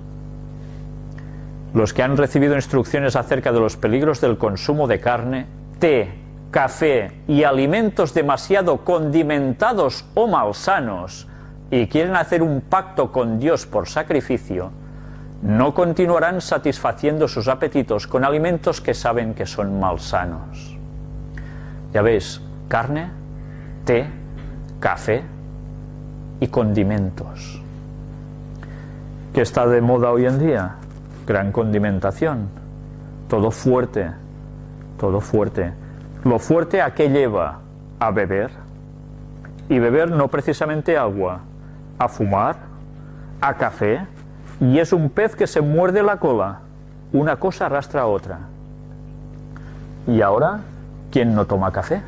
S1: Los que han recibido instrucciones acerca de los peligros del consumo de carne, té, café y alimentos demasiado condimentados o malsanos y quieren hacer un pacto con Dios por sacrificio, no continuarán satisfaciendo sus apetitos con alimentos que saben que son malsanos. Ya veis, carne, té, café y condimentos. ¿Qué está de moda hoy en día? Gran condimentación, todo fuerte, todo fuerte. Lo fuerte, ¿a qué lleva? A beber, y beber no precisamente agua, a fumar, a café, y es un pez que se muerde la cola, una cosa arrastra a otra. Y ahora, ¿quién no toma café?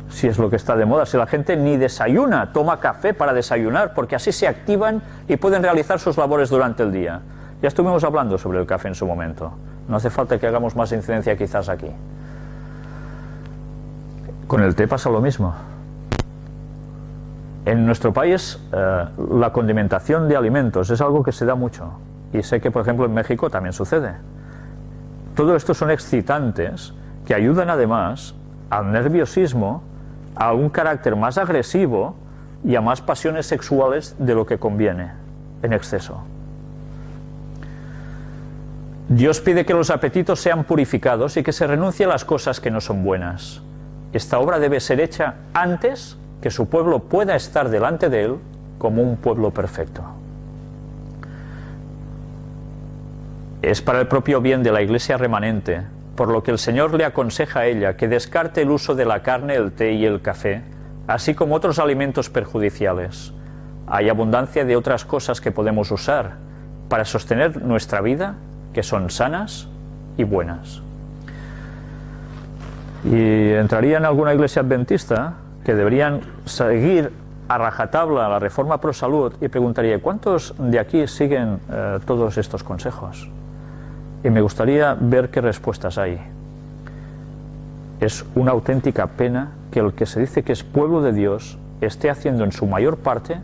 S1: Si es lo que está de moda, si la gente ni desayuna, toma café para desayunar, porque así se activan y pueden realizar sus labores durante el día. Ya estuvimos hablando sobre el café en su momento. No hace falta que hagamos más incidencia quizás aquí. Con el té pasa lo mismo. En nuestro país la condimentación de alimentos es algo que se da mucho. Y sé que por ejemplo en México también sucede. Todo esto son excitantes que ayudan además al nerviosismo, a un carácter más agresivo y a más pasiones sexuales de lo que conviene en exceso. Dios pide que los apetitos sean purificados y que se renuncie a las cosas que no son buenas. Esta obra debe ser hecha antes que su pueblo pueda estar delante de Él como un pueblo perfecto. Es para el propio bien de la Iglesia remanente, por lo que el Señor le aconseja a ella que descarte el uso de la carne, el té y el café, así como otros alimentos perjudiciales. Hay abundancia de otras cosas que podemos usar para sostener nuestra vida, que son sanas y buenas. Y entraría en alguna iglesia adventista que deberían seguir a rajatabla la reforma pro salud y preguntaría, ¿cuántos de aquí siguen todos estos consejos? Y me gustaría ver qué respuestas hay. Es una auténtica pena que el que se dice que es pueblo de Dios esté haciendo en su mayor parte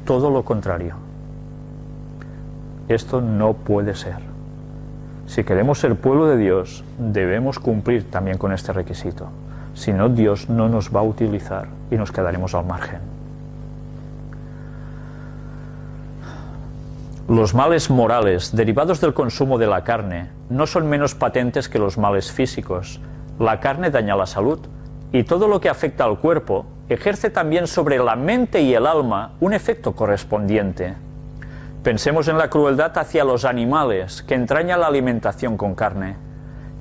S1: todo lo contrario. Esto no puede ser. Si queremos ser pueblo de Dios, debemos cumplir también con este requisito. Si no, Dios no nos va a utilizar y nos quedaremos al margen. Los males morales derivados del consumo de la carne no son menos patentes que los males físicos. La carne daña la salud y todo lo que afecta al cuerpo ejerce también sobre la mente y el alma un efecto correspondiente. Pensemos en la crueldad hacia los animales que entraña la alimentación con carne,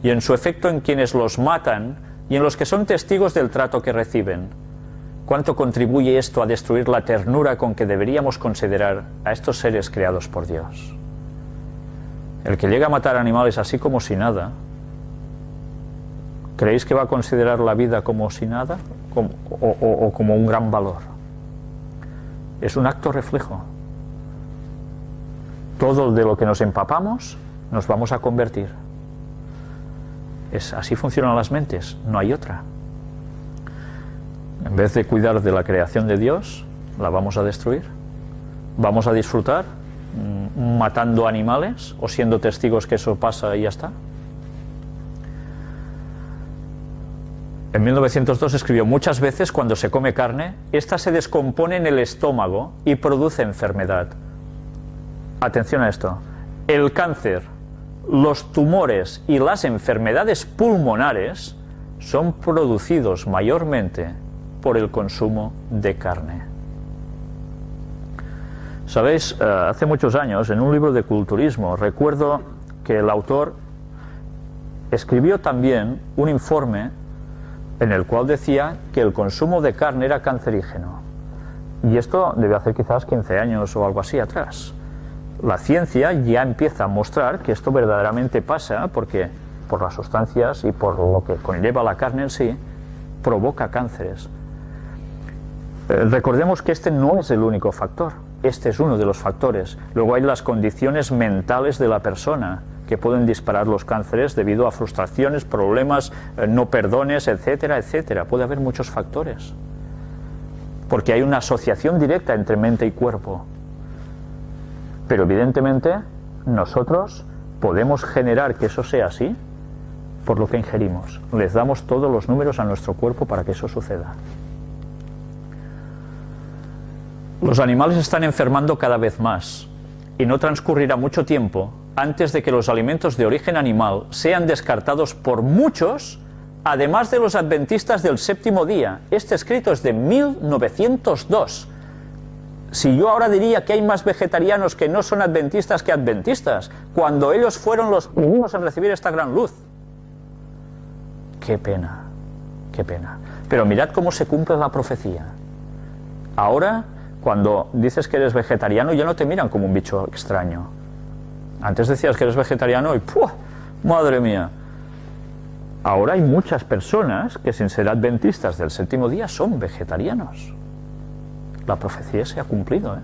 S1: y en su efecto en quienes los matan y en los que son testigos del trato que reciben. ¿Cuánto contribuye esto a destruir la ternura con que deberíamos considerar a estos seres creados por Dios? El que llega a matar animales así como si nada, ¿creéis que va a considerar la vida como si nada o como un gran valor? Es un acto reflejo. Todo de lo que nos empapamos nos vamos a convertir. Así funcionan las mentes, no hay otra. En vez de cuidar de la creación de Dios, la vamos a destruir. Vamos a disfrutar matando animales o siendo testigos que eso pasa y ya está. En 1902 escribió: muchas veces cuando se come carne, ésta se descompone en el estómago y produce enfermedad. Atención a esto: el cáncer, los tumores y las enfermedades pulmonares son producidos mayormente por el consumo de carne. Sabéis, hace muchos años, en un libro de culturismo, recuerdo que el autor escribió también un informe en el cual decía que el consumo de carne era cancerígeno. Y esto debe hacer quizás 15 años o algo así atrás. La ciencia ya empieza a mostrar que esto verdaderamente pasa porque por las sustancias y por lo que conlleva la carne en sí, provoca cánceres. Recordemos que este no es el único factor, este es uno de los factores. Luego hay las condiciones mentales de la persona que pueden disparar los cánceres debido a frustraciones, problemas, no perdones, etcétera, etcétera. Puede haber muchos factores, porque hay una asociación directa entre mente y cuerpo. Pero evidentemente nosotros podemos generar que eso sea así por lo que ingerimos. Les damos todos los números a nuestro cuerpo para que eso suceda. Los animales están enfermando cada vez más y no transcurrirá mucho tiempo antes de que los alimentos de origen animal sean descartados por muchos, además de los adventistas del séptimo día. Este escrito es de 1902. Si yo ahora diría que hay más vegetarianos que no son adventistas que adventistas, cuando ellos fueron los primeros en recibir esta gran luz. Qué pena, qué pena. Pero mirad cómo se cumple la profecía. Ahora, cuando dices que eres vegetariano, ya no te miran como un bicho extraño. Antes decías que eres vegetariano y ¡puf! ¡Madre mía! Ahora hay muchas personas que, sin ser adventistas del séptimo día, son vegetarianos. La profecía se ha cumplido, ¿eh?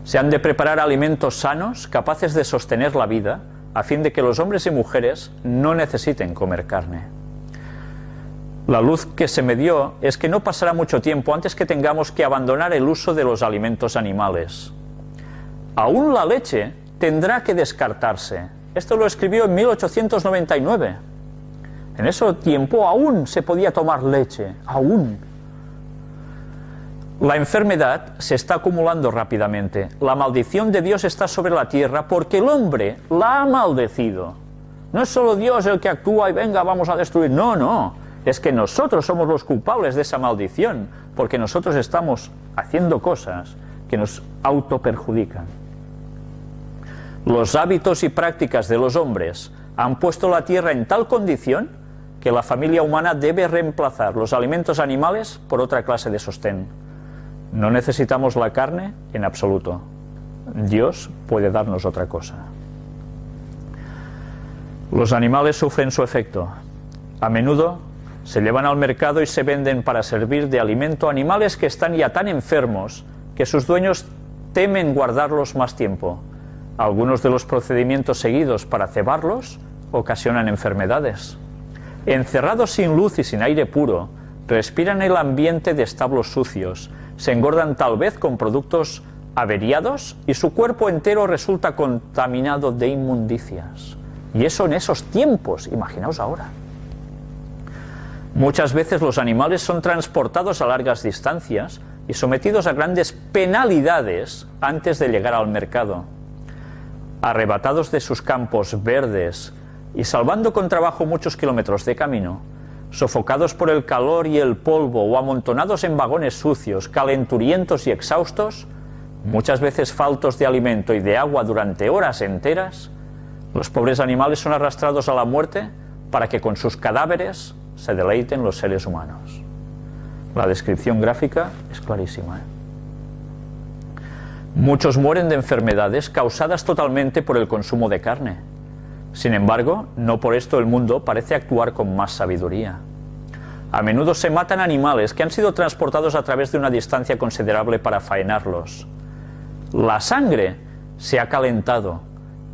S1: Se han de preparar alimentos sanos, capaces de sostener la vida, a fin de que los hombres y mujeres no necesiten comer carne. La luz que se me dio es que no pasará mucho tiempo antes que tengamos que abandonar el uso de los alimentos animales. Aún la leche tendrá que descartarse. Esto lo escribió en 1899. En ese tiempo aún se podía tomar leche, aún. La enfermedad se está acumulando rápidamente. La maldición de Dios está sobre la tierra porque el hombre la ha maldecido. No es solo Dios el que actúa y venga, vamos a destruir. No, no. Es que nosotros somos los culpables de esa maldición, porque nosotros estamos haciendo cosas que nos autoperjudican. Los hábitos y prácticas de los hombres han puesto la tierra en tal condición que la familia humana debe reemplazar los alimentos animales por otra clase de sostén. No necesitamos la carne en absoluto. Dios puede darnos otra cosa. Los animales sufren su efecto. A menudo se llevan al mercado y se venden para servir de alimento a animales que están ya tan enfermos que sus dueños temen guardarlos más tiempo. Algunos de los procedimientos seguidos para cebarlos ocasionan enfermedades. Encerrados sin luz y sin aire puro, respiran el ambiente de establos sucios, se engordan tal vez con productos averiados y su cuerpo entero resulta contaminado de inmundicias. Y eso en esos tiempos, imaginaos ahora. Muchas veces los animales son transportados a largas distancias y sometidos a grandes penalidades antes de llegar al mercado. Arrebatados de sus campos verdes y salvando con trabajo muchos kilómetros de camino, sofocados por el calor y el polvo o amontonados en vagones sucios, calenturientos y exhaustos, muchas veces faltos de alimento y de agua durante horas enteras, los pobres animales son arrastrados a la muerte para que con sus cadáveres se deleiten los seres humanos. La descripción gráfica es clarísima, ¿eh? Muchos mueren de enfermedades causadas totalmente por el consumo de carne. Sin embargo, no por esto el mundo parece actuar con más sabiduría. A menudo se matan animales que han sido transportados a través de una distancia considerable para faenarlos. La sangre se ha calentado,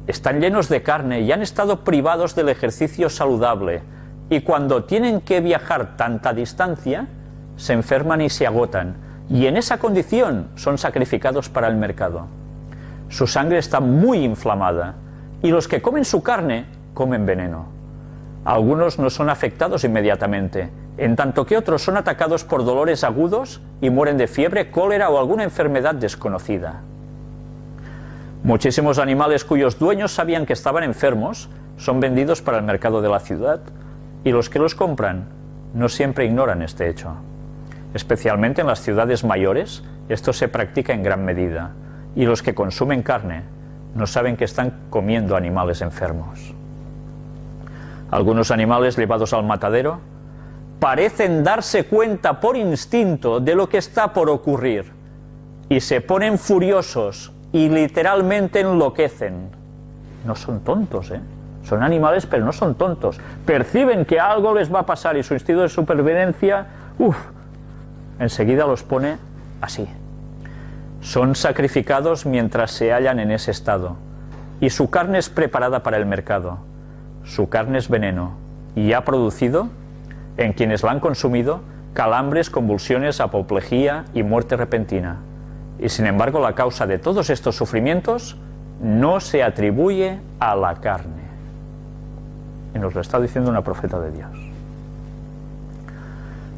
S1: están llenos de carne y han estado privados del ejercicio saludable, y cuando tienen que viajar tanta distancia, se enferman y se agotan, y en esa condición son sacrificados para el mercado. Su sangre está muy inflamada, y los que comen su carne comen veneno. Algunos no son afectados inmediatamente, en tanto que otros son atacados por dolores agudos y mueren de fiebre, cólera o alguna enfermedad desconocida. Muchísimos animales cuyos dueños sabían que estaban enfermos son vendidos para el mercado de la ciudad, y los que los compran no siempre ignoran este hecho. Especialmente en las ciudades mayores, esto se practica en gran medida, y los que consumen carne no saben que están comiendo animales enfermos. Algunos animales llevados al matadero parecen darse cuenta por instinto de lo que está por ocurrir y se ponen furiosos y literalmente enloquecen. No son tontos, son animales, pero no son tontos. Perciben que algo les va a pasar y su instinto de supervivencia, enseguida los pone así. Son sacrificados mientras se hallan en ese estado y su carne es preparada para el mercado. Su carne es veneno y ha producido, en quienes la han consumido, calambres, convulsiones, apoplejía y muerte repentina. Y sin embargo la causa de todos estos sufrimientos no se atribuye a la carne. Y nos lo está diciendo una profeta de Dios.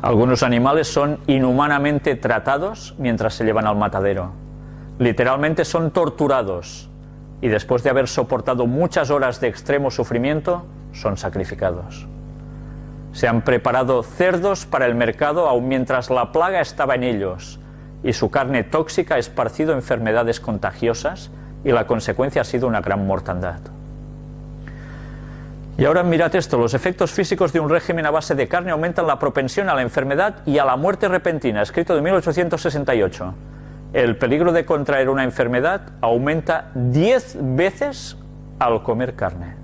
S1: Algunos animales son inhumanamente tratados mientras se llevan al matadero. Literalmente son torturados y después de haber soportado muchas horas de extremo sufrimiento, son sacrificados. Se han preparado cerdos para el mercado aun mientras la plaga estaba en ellos, y su carne tóxica ha esparcido enfermedades contagiosas y la consecuencia ha sido una gran mortandad. Y ahora mirad esto, los efectos físicos de un régimen a base de carne aumentan la propensión a la enfermedad y a la muerte repentina, escrito de 1868. El peligro de contraer una enfermedad aumenta 10 veces al comer carne.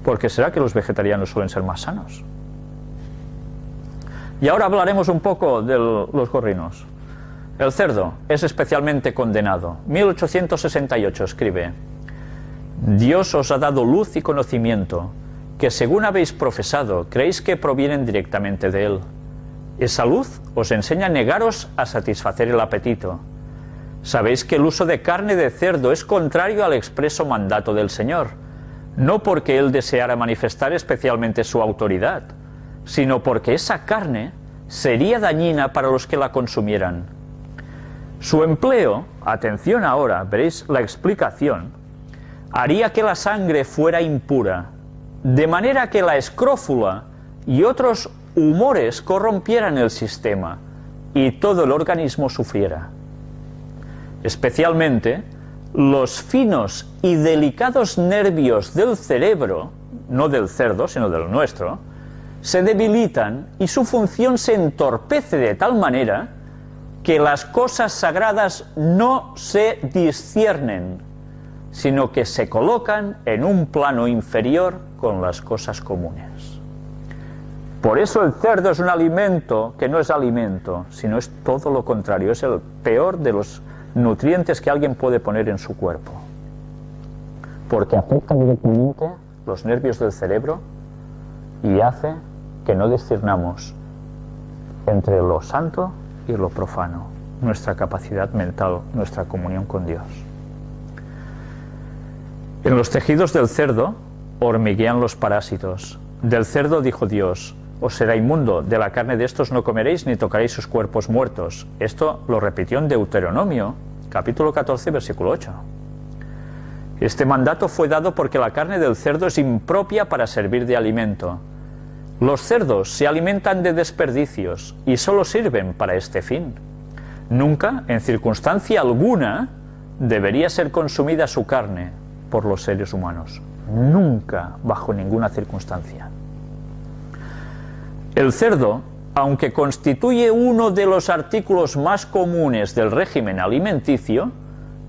S1: ¿Por qué será que los vegetarianos suelen ser más sanos? Y ahora hablaremos un poco de los gorrinos. El cerdo es especialmente condenado. 1868 escribe: Dios os ha dado luz y conocimiento, que según habéis profesado, creéis que provienen directamente de Él. Esa luz os enseña a negaros a satisfacer el apetito. Sabéis que el uso de carne de cerdo es contrario al expreso mandato del Señor, no porque Él deseara manifestar especialmente su autoridad, sino porque esa carne sería dañina para los que la consumieran. Su empleo, atención ahora, veréis la explicación, haría que la sangre fuera impura, de manera que la escrófula y otros humores corrompieran el sistema y todo el organismo sufriera. Especialmente, los finos y delicados nervios del cerebro, no del cerdo, sino del nuestro, se debilitan y su función se entorpece de tal manera que las cosas sagradas no se disciernen, sino que se colocan en un plano inferior con las cosas comunes. Por eso el cerdo es un alimento que no es alimento, sino es todo lo contrario, es el peor de los nutrientes que alguien puede poner en su cuerpo, porque afecta directamente los nervios del cerebro y hace que no discernamos entre lo santo y lo profano, nuestra capacidad mental, nuestra comunión con Dios. En los tejidos del cerdo hormiguean los parásitos. Del cerdo dijo Dios: os será inmundo, de la carne de estos no comeréis ni tocaréis sus cuerpos muertos. Esto lo repitió en Deuteronomio, capítulo 14, versículo 8. Este mandato fue dado porque la carne del cerdo es impropia para servir de alimento. Los cerdos se alimentan de desperdicios y solo sirven para este fin. Nunca, en circunstancia alguna, debería ser consumida su carne por los seres humanos. Nunca, bajo ninguna circunstancia. El cerdo, aunque constituye uno de los artículos más comunes del régimen alimenticio,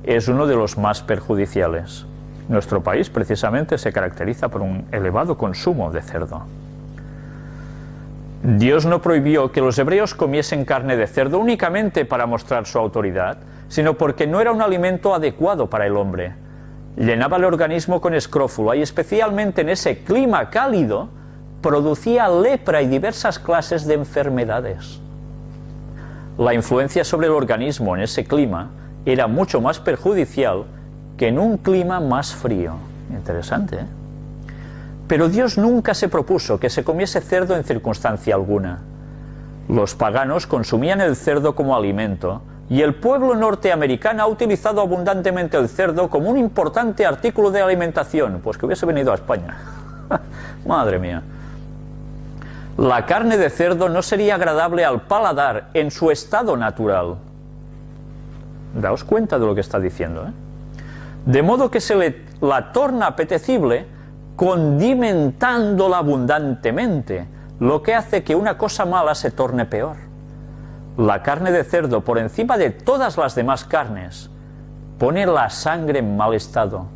S1: es uno de los más perjudiciales. Nuestro país precisamente se caracteriza por un elevado consumo de cerdo. Dios no prohibió que los hebreos comiesen carne de cerdo únicamente para mostrar su autoridad, sino porque no era un alimento adecuado para el hombre. Llenaba el organismo con escrófula y especialmente en ese clima cálido producía lepra y diversas clases de enfermedades. La influencia sobre el organismo en ese clima era mucho más perjudicial que en un clima más frío. Interesante, ¿eh? Pero Dios nunca se propuso que se comiese cerdo en circunstancia alguna. Los paganos consumían el cerdo como alimento y el pueblo norteamericano ha utilizado abundantemente el cerdo como un importante artículo de alimentación, pues que hubiese venido a España. Madre mía. La carne de cerdo no sería agradable al paladar en su estado natural. Daos cuenta de lo que está diciendo, ¿eh? de modo que la torna apetecible condimentándola abundantemente, lo que hace que una cosa mala se torne peor. La carne de cerdo, por encima de todas las demás carnes, pone la sangre en mal estado.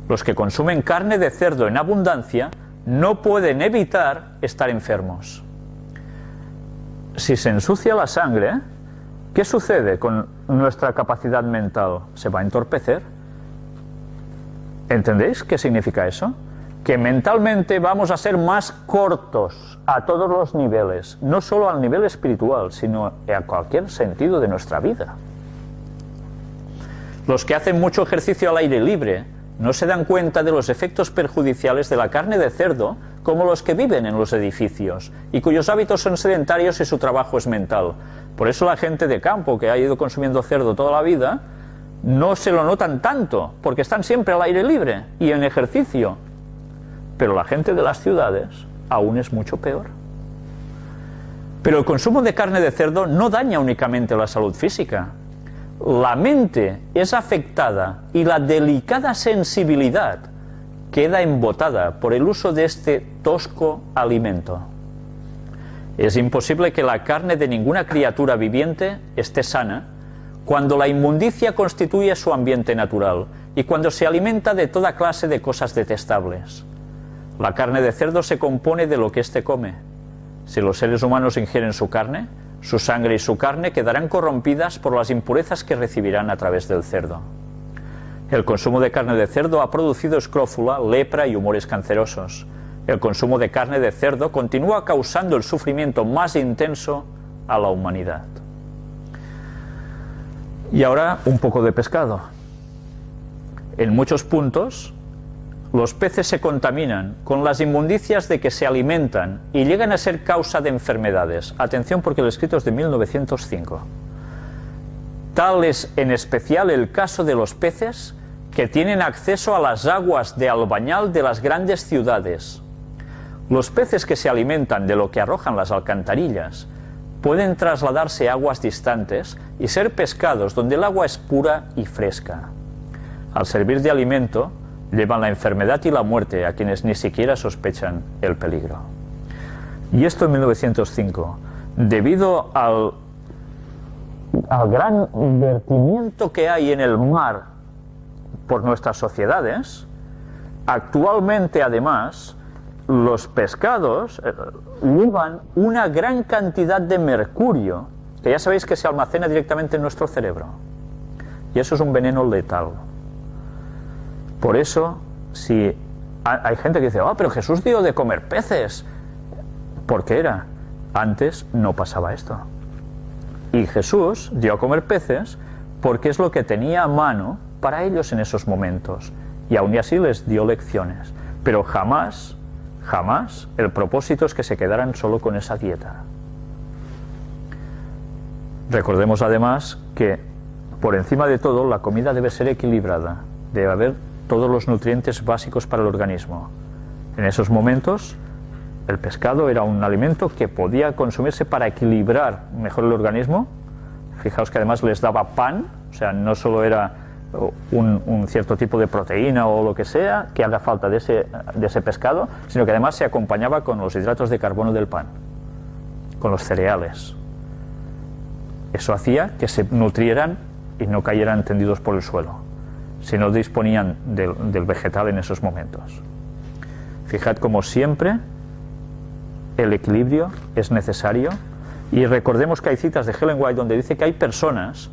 S1: Los que consumen carne de cerdo en abundancia no pueden evitar estar enfermos. Si se ensucia la sangre, ¿qué sucede con nuestra capacidad mental? ¿Se va a entorpecer? ¿Entendéis qué significa eso? Que mentalmente vamos a ser más cortos a todos los niveles, no solo al nivel espiritual, sino a cualquier sentido de nuestra vida. Los que hacen mucho ejercicio al aire libre no se dan cuenta de los efectos perjudiciales de la carne de cerdo, como los que viven en los edificios y cuyos hábitos son sedentarios y su trabajo es mental. Por eso la gente de campo que ha ido consumiendo cerdo toda la vida no se lo notan tanto, porque están siempre al aire libre y en ejercicio. Pero la gente de las ciudades aún es mucho peor. Pero el consumo de carne de cerdo no daña únicamente la salud física. La mente es afectada y la delicada sensibilidad queda embotada por el uso de este tosco alimento. Es imposible que la carne de ninguna criatura viviente esté sana cuando la inmundicia constituye su ambiente natural y cuando se alimenta de toda clase de cosas detestables. La carne de cerdo se compone de lo que éste come. Si los seres humanos ingieren su carne, su sangre y su carne quedarán corrompidas por las impurezas que recibirán a través del cerdo. El consumo de carne de cerdo ha producido escrófula, lepra y humores cancerosos. El consumo de carne de cerdo continúa causando el sufrimiento más intenso a la humanidad. Y ahora un poco de pescado. En muchos puntos, los peces se contaminan con las inmundicias de que se alimentan y llegan a ser causa de enfermedades. Atención, porque el escrito es de 1905. Tal es en especial el caso de los peces que tienen acceso a las aguas de albañal de las grandes ciudades. Los peces que se alimentan de lo que arrojan las alcantarillas pueden trasladarse a aguas distantes y ser pescados donde el agua es pura y fresca. Al servir de alimento, llevan la enfermedad y la muerte a quienes ni siquiera sospechan el peligro. Y esto en 1905, debido al gran vertimiento que hay en el mar por nuestras sociedades, actualmente además los pescados llevan una gran cantidad de mercurio, que ya sabéis que se almacena directamente en nuestro cerebro. Y eso es un veneno letal. Por eso, si hay gente que dice, pero Jesús dio de comer peces. ¿Por qué era? Antes no pasaba esto. Y Jesús dio a comer peces porque es lo que tenía a mano para ellos en esos momentos. Y aún así les dio lecciones. Pero jamás el propósito es que se quedaran solo con esa dieta. Recordemos además que, por encima de todo, la comida debe ser equilibrada. Debe haber todos los nutrientes básicos para el organismo. En esos momentos, el pescado era un alimento que podía consumirse para equilibrar mejor el organismo. Fijaos que además les daba pan, o sea, no solo era un cierto tipo de proteína o lo que sea que haga falta de ese pescado, sino que además se acompañaba con los hidratos de carbono del pan, con los cereales. Eso hacía que se nutrieran y no cayeran tendidos por el suelo, si no disponían del vegetal en esos momentos. Fijad como siempre el equilibrio es necesario, y recordemos que hay citas de Ellen White donde dice que hay personas,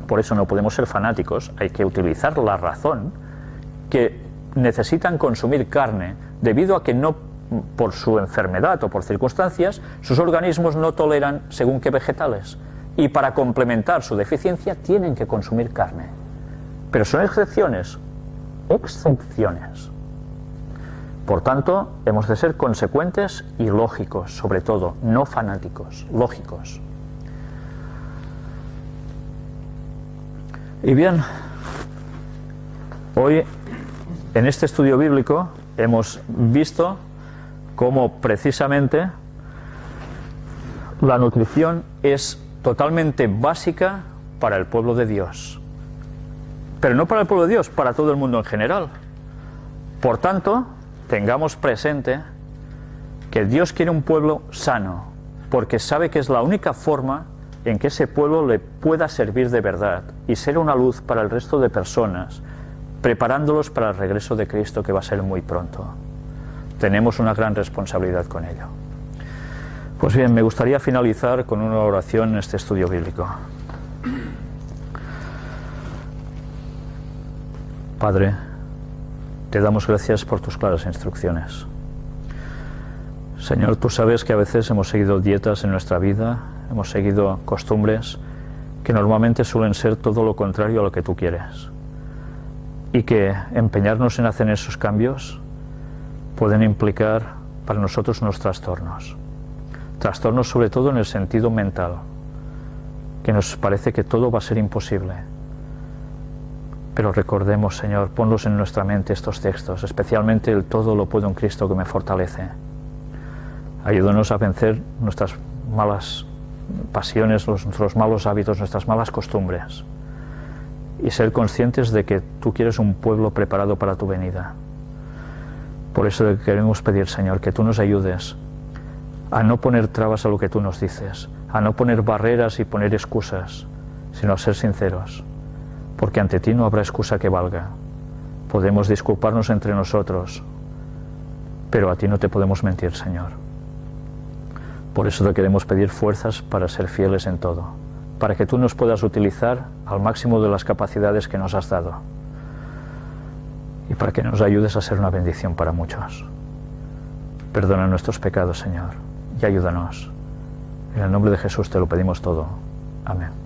S1: por eso no podemos ser fanáticos, hay que utilizar la razón, que necesitan consumir carne debido a que no, por su enfermedad o por circunstancias, sus organismos no toleran según qué vegetales, y para complementar su deficiencia tienen que consumir carne. Pero son excepciones. Por tanto, hemos de ser consecuentes y lógicos, sobre todo, no fanáticos, lógicos. Y bien, hoy en este estudio bíblico hemos visto cómo precisamente la nutrición es totalmente básica para el pueblo de Dios. pero no para el pueblo de Dios, para todo el mundo en general. Por tanto, tengamos presente que Dios quiere un pueblo sano, porque sabe que es la única forma en que ese pueblo le pueda servir de verdad y ser una luz para el resto de personas, preparándolos para el regreso de Cristo, que va a ser muy pronto. Tenemos una gran responsabilidad con ello. Pues bien, me gustaría finalizar con una oración en este estudio bíblico. Padre, te damos gracias por tus claras instrucciones. Señor, tú sabes que a veces hemos seguido dietas en nuestra vida, hemos seguido costumbres que normalmente suelen ser todo lo contrario a lo que tú quieres. Y que empeñarnos en hacer esos cambios pueden implicar para nosotros unos trastornos. Trastornos sobre todo en el sentido mental, que nos parece que todo va a ser imposible. Pero recordemos, Señor, ponlos en nuestra mente estos textos, especialmente el todo lo puedo en Cristo que me fortalece. Ayúdanos a vencer nuestras malas pasiones, nuestros malos hábitos, nuestras malas costumbres, y ser conscientes de que tú quieres un pueblo preparado para tu venida. Por eso queremos pedir, Señor, que tú nos ayudes a no poner trabas a lo que tú nos dices, a no poner barreras y poner excusas, sino a ser sinceros, porque ante ti no habrá excusa que valga. Podemos disculparnos entre nosotros, pero a ti no te podemos mentir, Señor. Por eso te queremos pedir fuerzas para ser fieles en todo, para que tú nos puedas utilizar al máximo de las capacidades que nos has dado, y para que nos ayudes a ser una bendición para muchos. Perdona nuestros pecados, Señor, y ayúdanos. En el nombre de Jesús te lo pedimos todo. Amén.